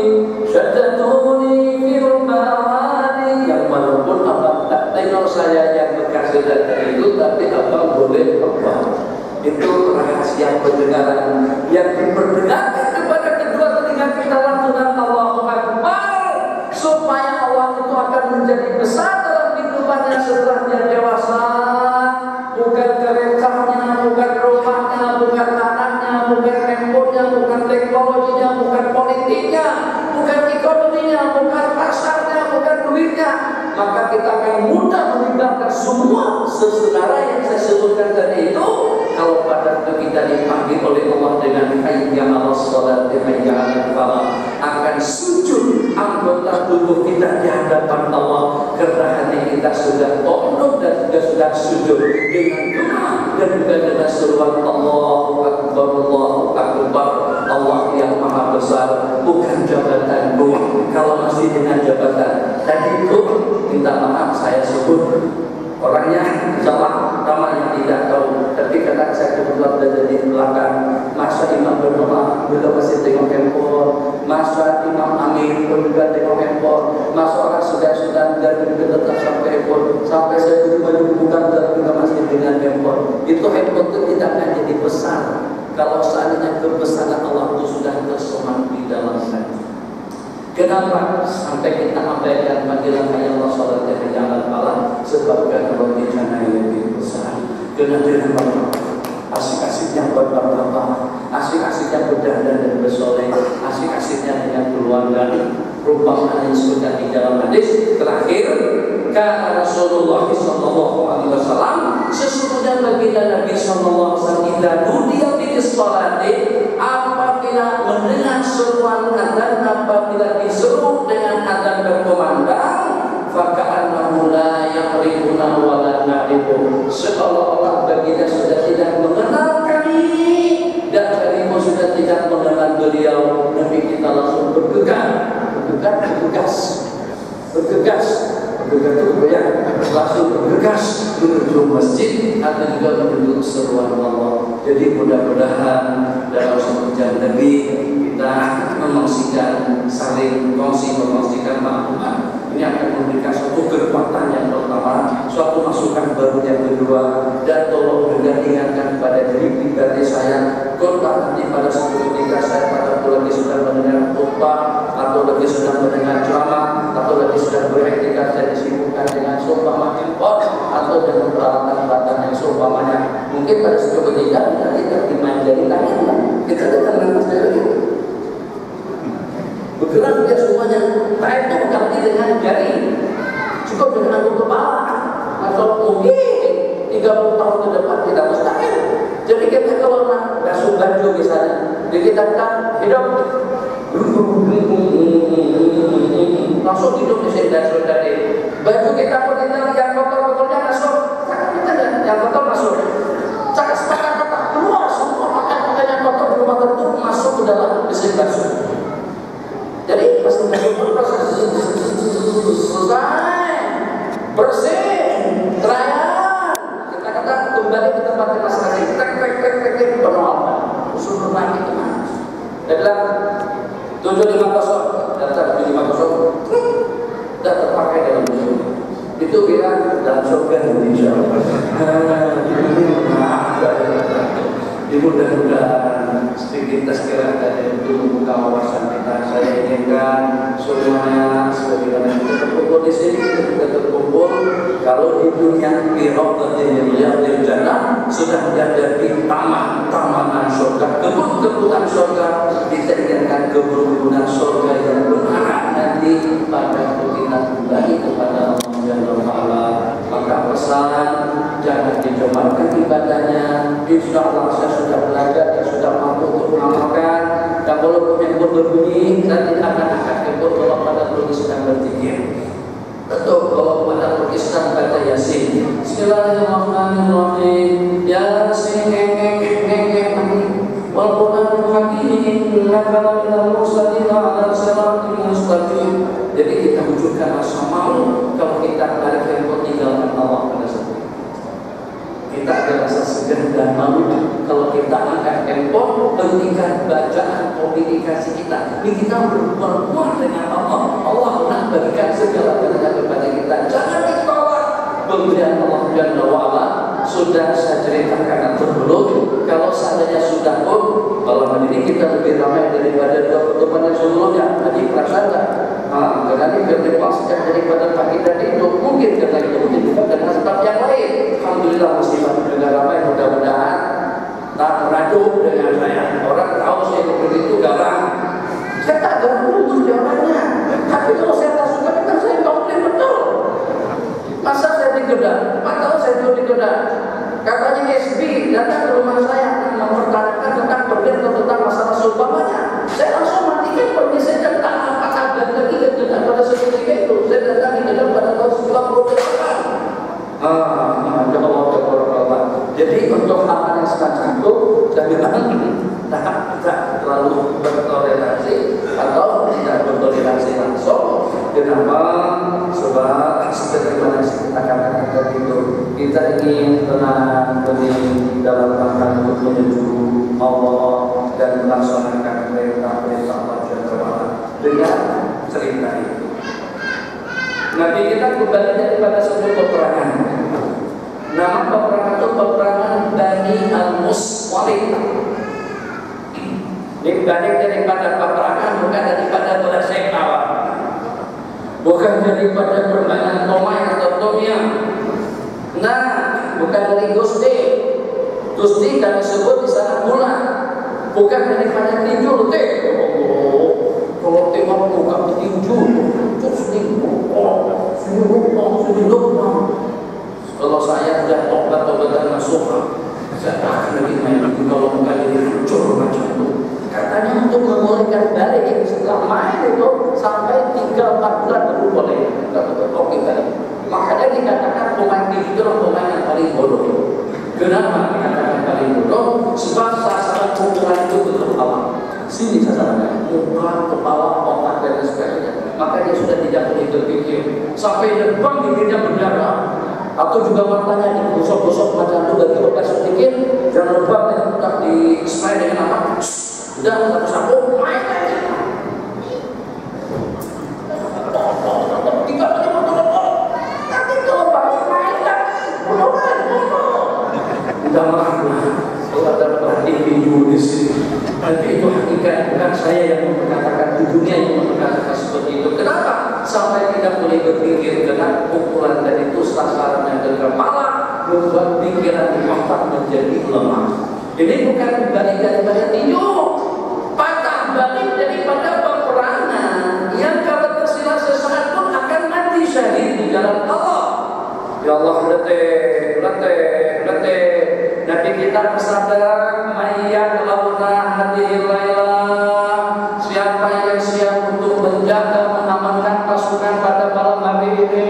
syaddatuni fil bawani. Yang walaupun abang tak tengok saya yang berkasih dari itu, tapi abang boleh apa? Itu rahasia pendengaran yang diperdengarkan kepada kedua telinga kita lantunan Allahu Akbar, supaya Allah itu akan menjadi besar dalam kehidupannya setelah dia dewasa. Bukan kerencahnya, bukan rumahnya, bukan anaknya, bukan handphonenya, bukan teknologinya, bukan politiknya, bukan ekonominya, bukan pasarnya, bukan duitnya. Maka kita akan mudah meninggalkan semua sesedara yang saya sebutkan tadi itu. Kalau pada waktu kita dipanggil oleh Allah dengan hayya 'alas shalah, hayya 'alal falah, akan sujud anggota tubuh kita di hadapan Allah, karena hati kita sudah tunduk dan juga sudah sujud dengan doa dan juga dengan seruan Allahu Akbar, Allahu Akbar, Allah yang maha besar, bukan jabatanku. Kalau masih dengan jabatan tadi itu, minta maaf saya sebut orangnya salah, namanya tidak tahu, tapi karena saya kebetulan berada di belakang. Masa imam berdoa juga masih tengok handphone, masa imam amin pun juga tengok handphone, masa orang sudah dan juga tetap sampai handphone, sampai saya baju bukan dan juga masih dengan handphone. Itu handphone itu tidak akan jadi besar kalau seandainya kebesaran Allah itu sudah tersemat di dalam hati. Kenapa sampai kita abaikan panggilan hayya 'alas shalah dan hayya 'alal falah? Sebab karena bencana yang lebih besar. Kenapa? Asik-asiknya buat bapak-bapak, asik-asiknya berdandan dan bersoleh, asik-asiknya dengan keluarga. Rupakan yang disebutkan di dalam hadis terakhir, kata Rasulullah SAW, sesungguhnya baginda Nabi SAW tidak dunia di salati, apabila mendengar seruan adzan, apabila diseru dengan adzan berkumandang, faka'annahu la ya'rifuna wa la na'rifu, seolah-olah baginda sudah tidak mengenal kami dan kami pun sudah tidak mengenal beliau. Nabi kita langsung bergegas langsung bergegas menuju masjid atau juga menuju seruan Allah. Jadi mudah-mudahan dalam semenjak Nabi kita memastikan saling memastikan maklumat. Ini akan memberikan suatu kekuatan yang pertama, suatu masukan baru yang kedua, dan tolong juga ingatkan kepada diri pribadi saya, khotbah nanti pada suatu ketika saya pada lagi sudah mendengar khotbah atau lagi sudah mendengar ceramah atau lagi sudah beriktikaf dan disibukkan dengan seumpama handphone atau dengan peralatan-peralatan yang seumpamanya. Mungkin pada suatu ketika kita dimajari tangan, kita dengar nafas dari bergerak dia semuanya. Baik itu berganti dengan jari, cukup dengan angguk kepala, atau mungkin 30 tahun ke depan tidak mustahil. Jadi kita kalau nak basuh baju misalnya, kita hidup langsung hidup di sini dan saudari. Baju kita pun kita yang kotor-kotornya masuk, kita yang kotor masuk. Cakap kotor keluar semua pakaian yang kotor di rumah itu masuk ke dalam mesin basuh. Jadi pas proses selesai, bersih, terayan, kita kata kembali ke tempat yang masing-masing, kita penolakan, usul lagi kemana? Dia bilang 750, daftar 750, sudah terpakai dalam museum. Itu kira dalam surga Indonesia. Mudah-mudahan sedikit tazkirah dari itu membuka wawasan kita. Saya inginkan semuanya sebagaimana kita terkumpul di sini, kita juga terkumpul. Kalau di dunia biraqatin riyadil jannah sudah menjadi taman-tamanan surga, kebun-kebunan surga, kita inginkan kebun-kebunan surga yang benar nanti pada waktu kita kembali kepada Allah Subhanahu wa taala. Maka pesan insya Allah saya sudah belajar, saya sudah mampu untuk mengamalkan. Dan walaupun handphone berbunyi, saya tidak akan angkat handphone kalau pada pergi sedang berzikir. Betul, kalau pada pergi sedang baca Yasin. Bismillahirrahmanirrahim. Yasin, wal Qur'anul Hakim, innaka laminal mursalin ala siratal mustaqim. Jadi kita wujudkan rasa malu kalau kita balik handphone tinggalkan Allah pada saat itu. Kita ada rasa segan dan malu kalau kita angkat handphone, hentikan bacaan komunikasi kita. Ini kita berbuat dengan Allah. Allah nak berikan segala galanya kepada kita. Jangan ditolak pemberian Allah Jalla wa'ala. Sudah saya ceritakan tersebut. Kalau seandainya sudah pun, kalau ini kita lebih ramai daripada dua pertemuan yang sebelumnya. Tadi perasaan tak? Karena ini berdepas daripada pagi tadi itu mungkin karena itu mungkin dengan sebab yang lain. Alhamdulillah muslimat juga ramai, mudah-mudahan tak merajuk dengan saya. Orang tahu saya begitu garang. Saya tak garang jawabannya. Tapi kalau saya tak suka kan saya komplain betul. Masa saya digoda? 4 tahun saya dulu digoda. Katanya SB datang ke rumah saya mempertanyakan tentang perbedaan atau tentang masalah seumpamanya. Saya langsung matikan pergi saya dan tak apakah dan lagi dan pada seketika itu saya datang ke dalam pada tahun 98. Jadi untuk hal yang semacam itu saya bilang tidak terlalu bertoleransi atau tidak bertoleransi langsung. Kenapa? Sebab seperti mana kita katakan tadi itu kita ingin tenang bening dalam rangka untuk menuju Allah dan melaksanakan perintah-perintah Allah dengan cerita itu. Nabi kita kembali daripada sebuah peperangan. Nama peperangan itu peperangan Bani Al-Muswalik. Dibanding daripada peperangan bukan daripada belasek awal, bukan daripada permainan tomai atau tomia. Nah, bukan dari Gusti. Gusti kami sebut di sana bulan. Bukan daripada tinju teh. Kalau tengok bukan tinju, terus kalau saya sudah tobat-tobatan nasuha, saya akan lebih main kalau bukan jadi hancur macam itu. Katanya untuk memulihkan balik setelah main itu sampai 3-4 bulan baru boleh. Oke balik. Makanya dikatakan pemain tinju itu adalah pemain yang paling bodoh. Kenapa dikatakan paling bodoh? Sebab sasaran pukulan itu betul Allah. Sini sasarannya, muka, kepala, otak dan sebagainya. Maka dia sudah tidak boleh berpikir sampai depan bibirnya berdarah atau juga matanya digosok-gosok macam itu bagi obat sedikit. Jangan lupa tetap di spray dengan apa? Sudah satu-satu main aja. Tidak boleh betul-betul. Tapi kalau pakai main kan bodohan. Tidak marah. Kalau ada perhatian video di sini. Tapi itu hakikat, bukan saya yang mengatakan di dunia yang mengatakan seperti itu. Kenapa? Sampai tidak boleh berpikir karena pukulan dari itu sasarannya ke kepala membuat pikiran di otak menjadi lemah. Ini bukan balik daripada tinju, patah balik daripada peperangan yang kalau tersilat sesaat pun akan mati syahid di jalan Allah. Ya Allah, letih. Nabi kita bersabda, "Mayyak launa hadhil lailah." Siapa yang siap untuk menjaga mengamankan pasukan pada malam hari ini?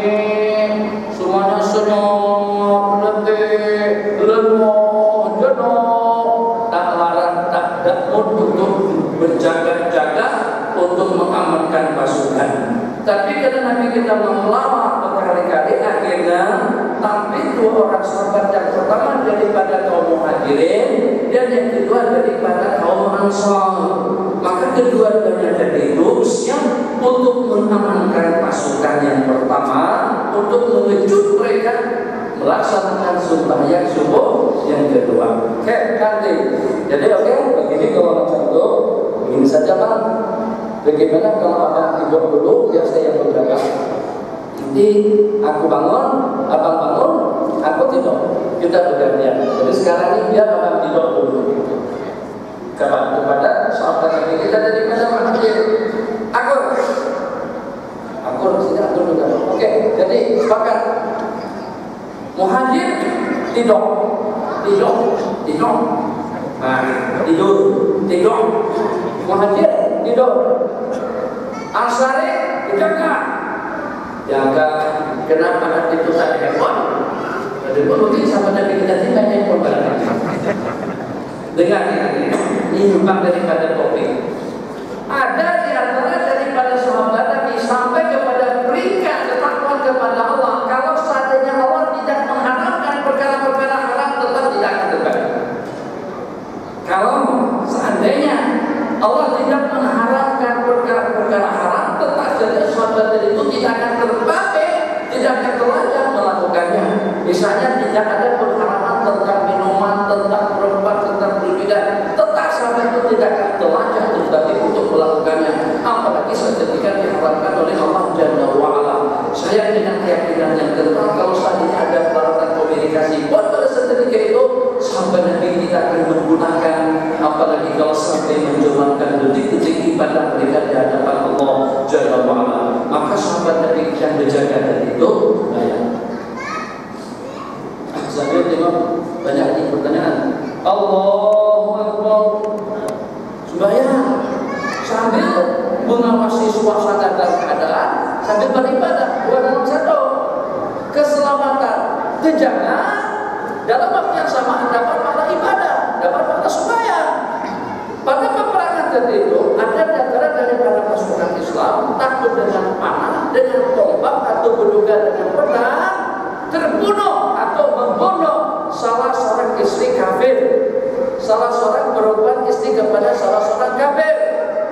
Semuanya senyum, letih, lelah, jenuh, tak larang, tak dakut untuk berjaga-jaga untuk mengamankan pasukan. Tapi karena Nabi kita melawak berkali-kali, akhirnya tampil 2 orang sahabat yang pertama daripada kaum Muhajirin dan yang kedua daripada kaum Ansar. Maka kedua-duanya jadi siap untuk mengamankan pasukan yang pertama untuk mengejut mereka melaksanakan sembahyang subuh yang kedua. Oke, nanti. Jadi begini kalau macam itu, begini saja Bang. Bagaimana kalau abang tidur dulu, biar saya yang bergerak. Nanti aku bangun, abang bangun, aku tidur. Kita bergantian. Jadi sekarang ini biar abang tidur dulu. Kepada sahabat yang kita dari mana Muhajir. Aku di sini aku juga. Oke, jadi sepakat. Muhajir tidur. tidur. Tidur. Muhajir tidur. Ansari jaga. Kenapa nanti itu tak handphone? Jadi mungkin sama Nabi kita tidak handphone barang. Dengar ini nyumbang daripada topik. Ada di antara daripada sahabat Nabi sampai kepada peringkat ketakwaan kepada Allah. Kalau seandainya Allah tidak mengharamkan perkara-perkara haram, tetap tidak akan terbaik. Kalau seandainya Allah tidak mengharamkan perkara-perkara haram, tetap saja sahabat itu tidak akan terbaik, tidak akan terlanjut melakukannya. Misalnya tidak ada pengharaman tentang minuman, tentang perempuan, tentang berbeda, tetap sahabat itu tidak akan terlanjut terbaik untuk melakukannya. Apalagi ketika diharamkan oleh Allah Jalla wa'ala. Saya dengan keyakinan yang kental, kalau seandainya ada peralatan komunikasi pun pada ketika itu sahabat Nabi tidak akan menggunakan, apalagi kalau sampai menjalankan detik-detik ibadah mereka di hadapan Allah Jalla wa'ala. Maka sahabat Nabi yang menjaga dari itu bayang. Sambil tengok banyak pertanyaan. Allahu Akbar. Sembahyang sambil mengawasi suasana dan keadaan, sambil beribadah, dua dalam satu. Keselamatan terjaga, dalam waktu yang sama dapat pahala ibadah, dapat pahala sembahyang. Pada peperangan tertentu ada di antara daripada pasukan Islam takut dengan panah, dengan tombak atau berduga dengan pedang, terbunuh atau membunuh salah seorang istri kafir, salah seorang perempuan istri kepada salah seorang kafir.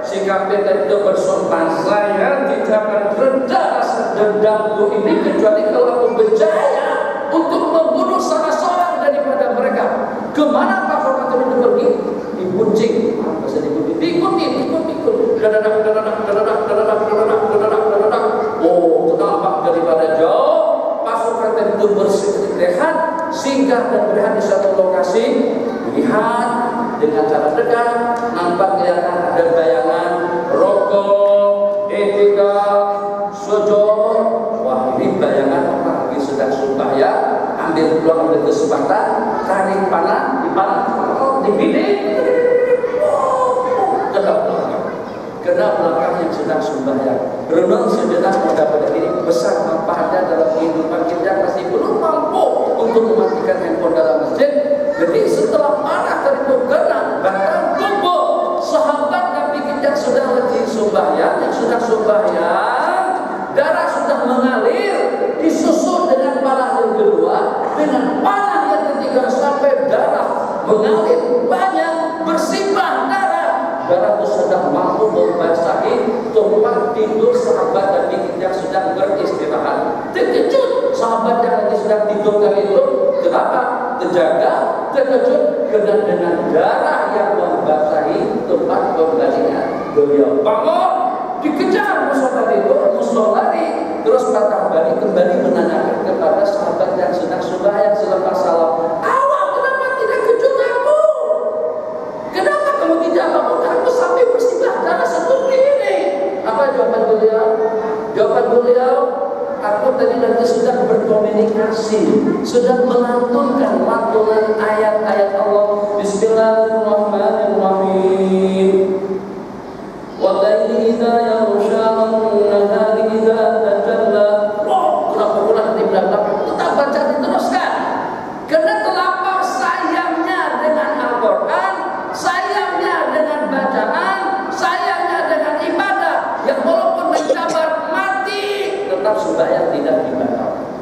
Si kafir itu bersumpah, saya tidak akan reda rasa dendamku ini kecuali kalau aku berjaya untuk membunuh salah seorang daripada mereka. Kemana pasukan itu pergi? Dibuncing, bahasa diikuti. Dadadak. Oh, terdampak daripada jauh. Pasukan itu bersihkan, singgah dan berhenti di satu lokasi, lihat dengan cara dekat, nampak kelihatan ada bayangan rokok, etika, sujud. Wah, ini bayangan orang lagi sedang sembahyang, ambil peluang, ambil kesempatan, tarik panah, dibidik, kena belakang yang sedang sembahyang. Renung sejenak mendapat diri besar manfaatnya dalam kehidupan kita, masih belum mampu untuk mematikan handphone dalam masjid. Jadi setelah panah terhitung kena batang tubuh sahabat Nabi kita sudah lagi sembahyang, yang sudah sembahyang, darah sudah mengalir, disusul dengan panah yang kedua, dengan panah yang ketiga sampai darah mengalir banyak, bersimbah darah. Darah itu sudah mampu membasahi tempat tidur sahabat Nabi yang sedang beristirahat. Terkejut sahabat yang lagi sedang tidur kali itu. Kenapa? Terjaga, terkejut dengan darah yang membasahi tempat pembalian. Beliau bangun, dikejar musuh tadi itu, musuh lari, terus patah balik kembali menanyakan kepada sahabat yang sedang sembahyang selepas salam. Awak kenapa tidak kejut aku? Kenapa kamu tidak bangun aku sampai bersimbah darah seperti ini? Apa jawaban beliau? Jawaban beliau, aku tadi nanti sedang berkomunikasi, sedang melantunkan lantunan ayat-ayat Allah. Bismillahirrahmanirrahim. Walaili idza yaghsha an-nahari idza tajalla. Oh, kenapa pula di belakang? Tetap baca diteruskan. Karena terlampau sayangnya dengan Al-Quran, sayangnya dengan bacaan, sayangnya dengan ibadah yang walaupun mencabar mati, tetap sembahyang tidak dibatalkan.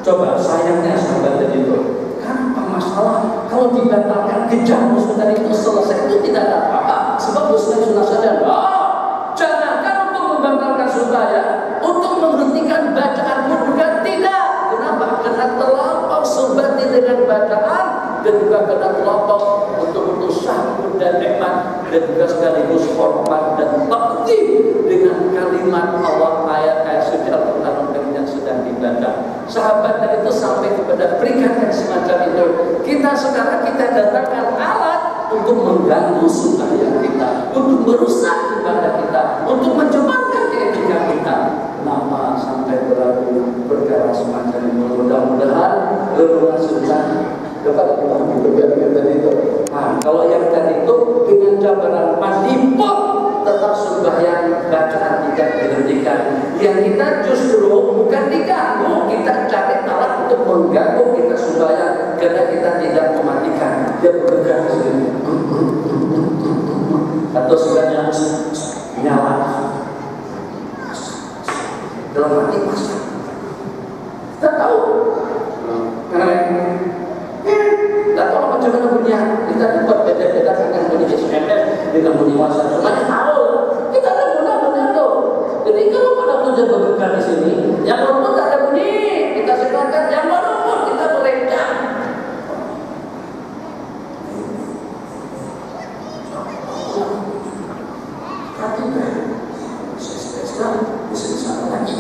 Coba sayangnya sahabat tadi itu, kan apa masalah kalau dibatalkan kejar musuh tadi itu selesai, itu tidak ada apa-apa. Sebab musuh sudah sadar. Jangankan untuk membatalkan sembahyang, untuk menghentikan bacaan pun juga tidak. Kenapa? Karena terlampau sebati dengan bacaan dan juga karena terlampau untuk syahud dan nikmat dan juga sekaligus hormat dan takdim dengan kalimat Allah, ayat-ayat suci Al-Quran yang sedang dibaca. Sahabat itu sampai kepada peringkat yang semacam itu. Kita sekarang kita datangkan alat untuk mengganggu sembahyang kita, untuk merusak ibadah kita, untuk mencemarkan etika kita. Lama sampai berlaku perkara semacam itu. Mudah-mudahan renungan sejenak dapat kita berbicara tadi itu. bacaan tidak dihentikan. Yang kita justru bukan diganggu, kita cari alat untuk mengganggu kita supaya karena kita tidak mematikan. Dia bergerak sendiri. Atau sebenarnya nyala dalam hati masa. Kita tahu. Dan kalau macam mana punya kita dapat beda-beda dengan bunyi SMS dengan bunyi WhatsApp, semuanya tahu. Kita ada guna-guna tuh. Jadi kalau pada tujuan bergerak di sini, yang walaupun tak ada bunyi, kita silakan. Yang walaupun kita berencam. Tapi bisa lagi.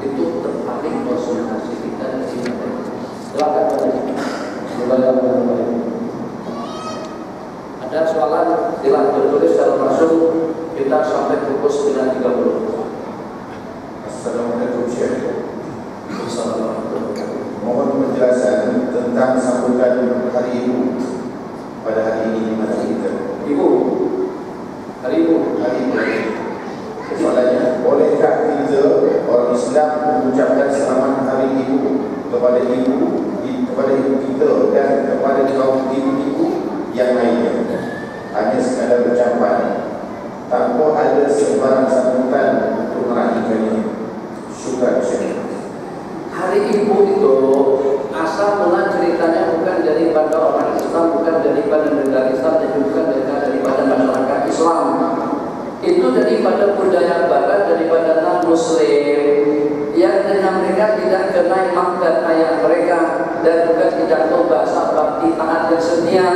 Itu terpaling konsultasi kita di sini. Silakan ada soalan silakan tulis secara langsung. Kita sampai pukul 9.30. Assalamualaikum Syekh. Assalamualaikum. Mohon penjelasan tentang sambutan Hari Ibu pada hari ini di masjid kita. Ibu, hari Ibu. Soalannya, bolehkah kita orang Islam mengucapkan selamat Hari Ibu kepada ibu kita dan kepada kaum ibu-ibu yang lainnya, hanya sekadar ucapan tanpa ada sebarang sambutan untuk meraihkannya? Syukran Syekh. Hari Ibu itu asal mula ceritanya bukan daripada orang Islam, bukan daripada negara Islam, dan bukan daripada masyarakat Islam. Itu daripada budaya barat, daripada non-muslim yang dengan mereka tidak kenal mak dan ayah mereka, dan juga tidak tahu bahasa bakti taat dan setia.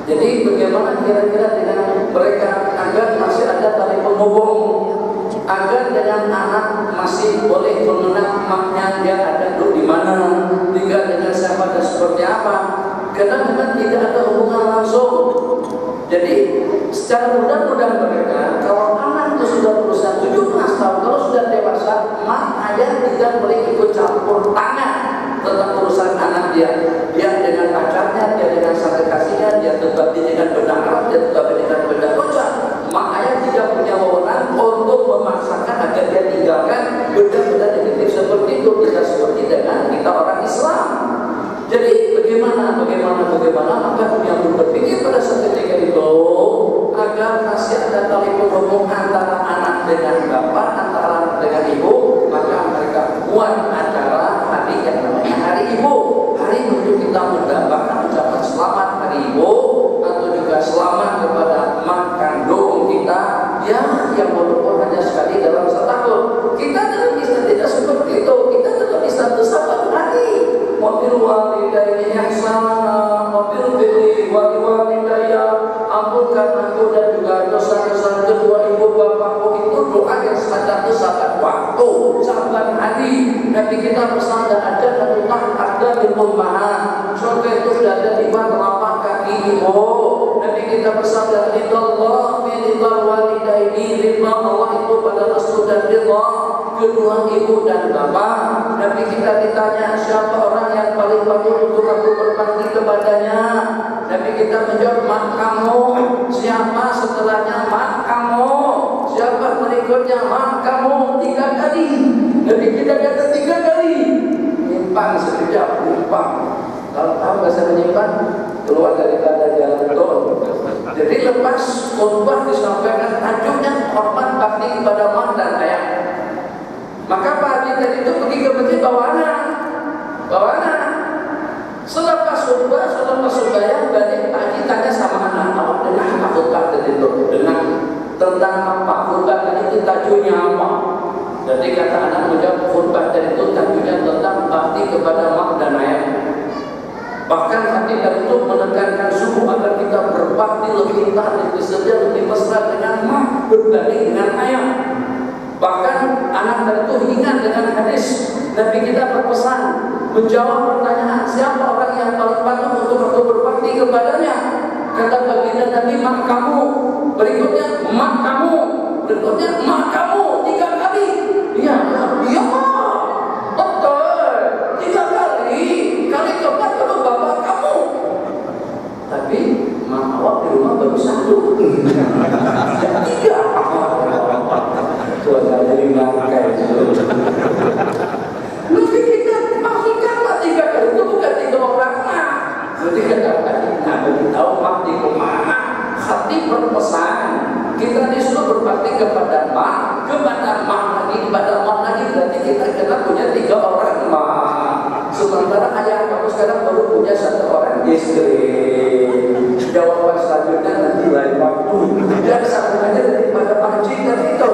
Jadi bagaimana kira-kira dengan mereka agar masih ada tali penghubung, agar dengan anak masih boleh mengenal maknya dia ada di mana, tinggal dengan siapa dan seperti apa, karena memang tidak ada hubungan langsung. Jadi secara mudah-mudahan mereka, kalau anak itu sudah berusia 17 tahun, kalau sudah dewasa, mak ayah tidak boleh ikut campur tangan tentang urusan anak dia. Dia dengan pacarnya, dia dengan sang kekasihnya, dia tetap dengan benda Arab, dia tetap dengan benda kocak. Mak ayah tidak punya wewenang untuk memaksakan agar dia tinggalkan benda-benda negatif seperti itu. Tidak seperti dengan kita orang Islam. Jadi bagaimana maka yang berpikir pada saat ketika itu agar masih ada tali penghubung antara anak dengan bapak, antara anak dengan ibu, maka mereka buat acara hari yang namanya Hari Ibu. Hari untuk kita mendapatkan ucapan selamat Hari Ibu, atau juga selamat kepada mak kandung kita yang walaupun hanya sekali dalam setahun. Kita dalam Islam tidak seperti itu. Kita dalam Islam itu sahabat hari. Wabil walidaini ihsana, wabil birri wal walidayya, ampunkan aku dan juga dosa-dosa kedua ibu bapakku. Itu doa yang sangat sahabat waktu, sahabat hari. Nabi kita bersabda ada ada di rumah. Surga itu sudah ada di bawah telapak kaki ibu. Nabi kita bersabda ridallah ridal walidaini, ridha Allah itu pada restu dan ridha kedua ibu dan bapak. Nabi kita ditanya siapa orang yang paling patut untuk aku berbakti kepadanya. Nabi kita menjawab mak kamu. Siapa setelahnya mak kamu. Siapa berikutnya mak kamu. 3 kali. Nabi kita kata 3 kali. Nyimpang sekejap, nyimpang. Kalau tahu bahasa menyimpang, keluar daripada jalan tol. Jadi lepas khutbah disampaikan tajuknya hormat bakti kepada mak dan ayah. Maka Pak Haji tadi itu pergi ke masjid bawa anak. Selepas khutbah, selepas sembahyang, balik Pak Haji tanya sama anak, awak dengar apa khutbah tadi itu? Dengan tentang apa khutbah tadi itu tajuknya apa? Jadi kata anak menjawab khutbah tadi itu tajuknya tentang bakti kepada mak dan ayah. Bahkan hati dari itu menekankan suhu agar kita berbakti lebih taat, lebih setia, lebih mesra dengan mak berbanding dengan ayah. Bahkan anak dari itu ingat dengan hadis Nabi kita berpesan menjawab pertanyaan siapa orang yang paling patut untuk aku berbakti kepadanya. Kata baginda Nabi mak kamu, berikutnya mak kamu, berikutnya mak kamu 3 kali. Iya, betul 3 kali. Kali keempat baru bapak kamu. Tapi mak awak di rumah baru 1. Jadi berbakti kepada mak lagi, kepada mak lagi, berarti kita kena punya 3 orang mak. Sementara ayah kamu sekarang baru punya 1 orang istri. Jawaban selanjutnya nanti lain waktu. Dan sambungannya daripada pancing dan itu.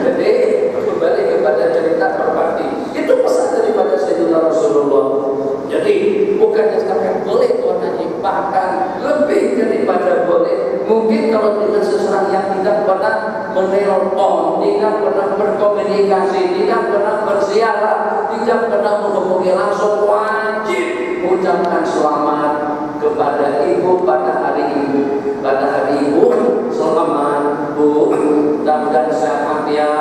Jadi kembali kepada cerita berbakti. Itu pesan daripada Sayyidina Rasulullah. Jadi bukannya sampai boleh Tuhan Haji, bahkan lebih daripada boleh. Mungkin kalau dengan seseorang yang tidak pernah menelpon, tidak pernah berkomunikasi, tidak pernah berziarah, tidak pernah menghubungi langsung, wajib ucapkan selamat kepada ibu pada hari ibu. Pada hari ibu, selamat Bu, mudah-mudahan sehat ya,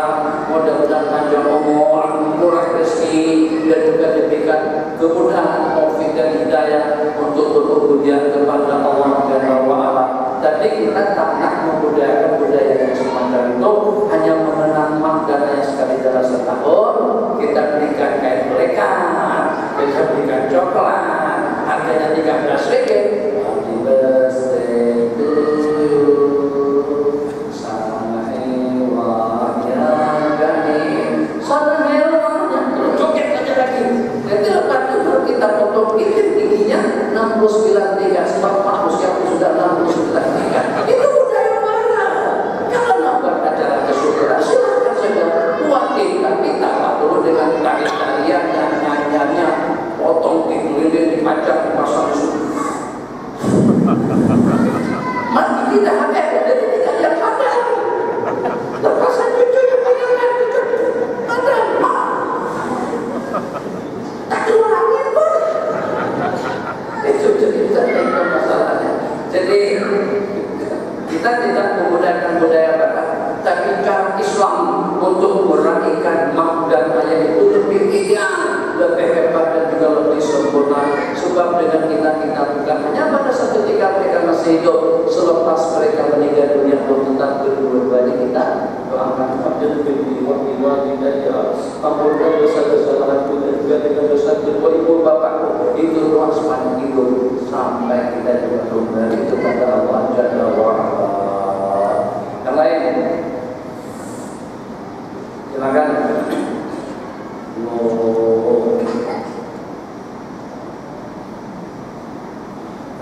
mudah-mudahan panjang umur, murah rezeki, dan juga diberikan kemudahan, taufik dan hidayah untuk berubudiah kepada Allah Jalla wa Ala. Tapi kita tak nak membudayakan budaya yang semacam itu, hanya mengenang mak dan ayah sekali dalam setahun. Kita berikan kain melekat, kita berikan coklat, harganya 13 ringgit. Happy birthday to you, sama hewan yang gani, sama hewan yang terjoget aja lagi. Jadi lepas itu baru kita potong tingginya 69,3, sebab Pak usiaku sudah 69,3. Itu budaya mana? Kalau nak buat acara kesyukuran, silakan saja buatin, tapi tak perlu dengan tari-tarian dan nyanyiannya, potong lilin dipajang dipasang di situ. Mati tidak ada, jadi tidak yang ada. Lepasan cucu yang panjangkan cucu, ada mak. Tak keluar angin pun. Itu masalahnya. Jadi kita tidak menggunakan budaya barat, tapi cara Islam untuk meraihkan mak dan ayah itu lebih ideal, lebih hebat dan juga lebih sempurna. Sebab dengan kita bukan hanya pada saat ketika mereka masih hidup, selepas mereka meninggal dunia pun tetap berdua-duanya kita doakan fadil binti wa hidayah, ampunkan dosa-dosa aku dan juga dengan dosa kedua ibu bapakku. Itu doa sepanjang hidup sampai kita juga kembali kepada Allah Jalla wa Ala. Yang lain, silakan.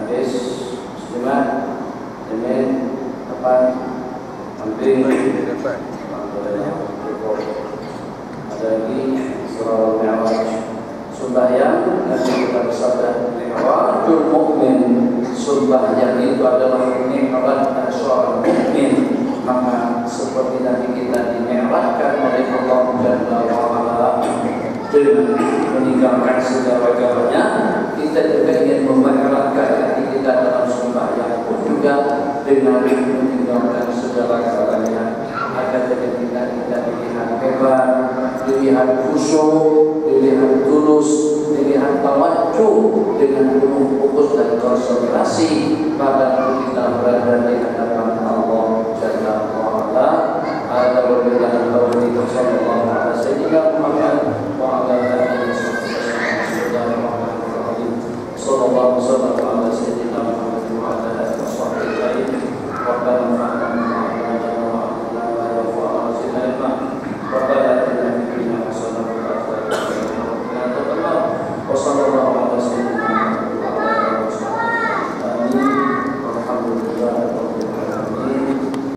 Hadis Muslimat Jamin depan samping ada lagi surah Al-Mi'raj, sembahyang Nabi kita bersabda, mi'rajul mu'min, sembahyang itu adalah mi'raj seorang mukmin. Maka seperti Nabi kita dimi'rajkan oleh Allah Jalla wa Ala dengan meninggalkan segala-galanya, kita juga ingin memi'rajkan hati kita dalam sembahyang pun juga dengan meninggalkan segala-galanya, agar kita dilihat hebat, dilihat khusyuk, dilihat tulus, dilihat tawadjuh dengan penuh fokus dan konsentrasi pada kita berada di hadapan Allah Jalla wa Ala. Ada wabillahi taufiq, sallallahu alaihi wasallam Muhammad wa ala alihi wasallam. Sallallahu ala sayyidina Muhammad wa ala alihi wasallam. Rabbana fa'alna Rabbana atina fid dunya hasanah wa fil akhirati hasanah wa qina adzabannar. Wa sallallahu ala sayyidina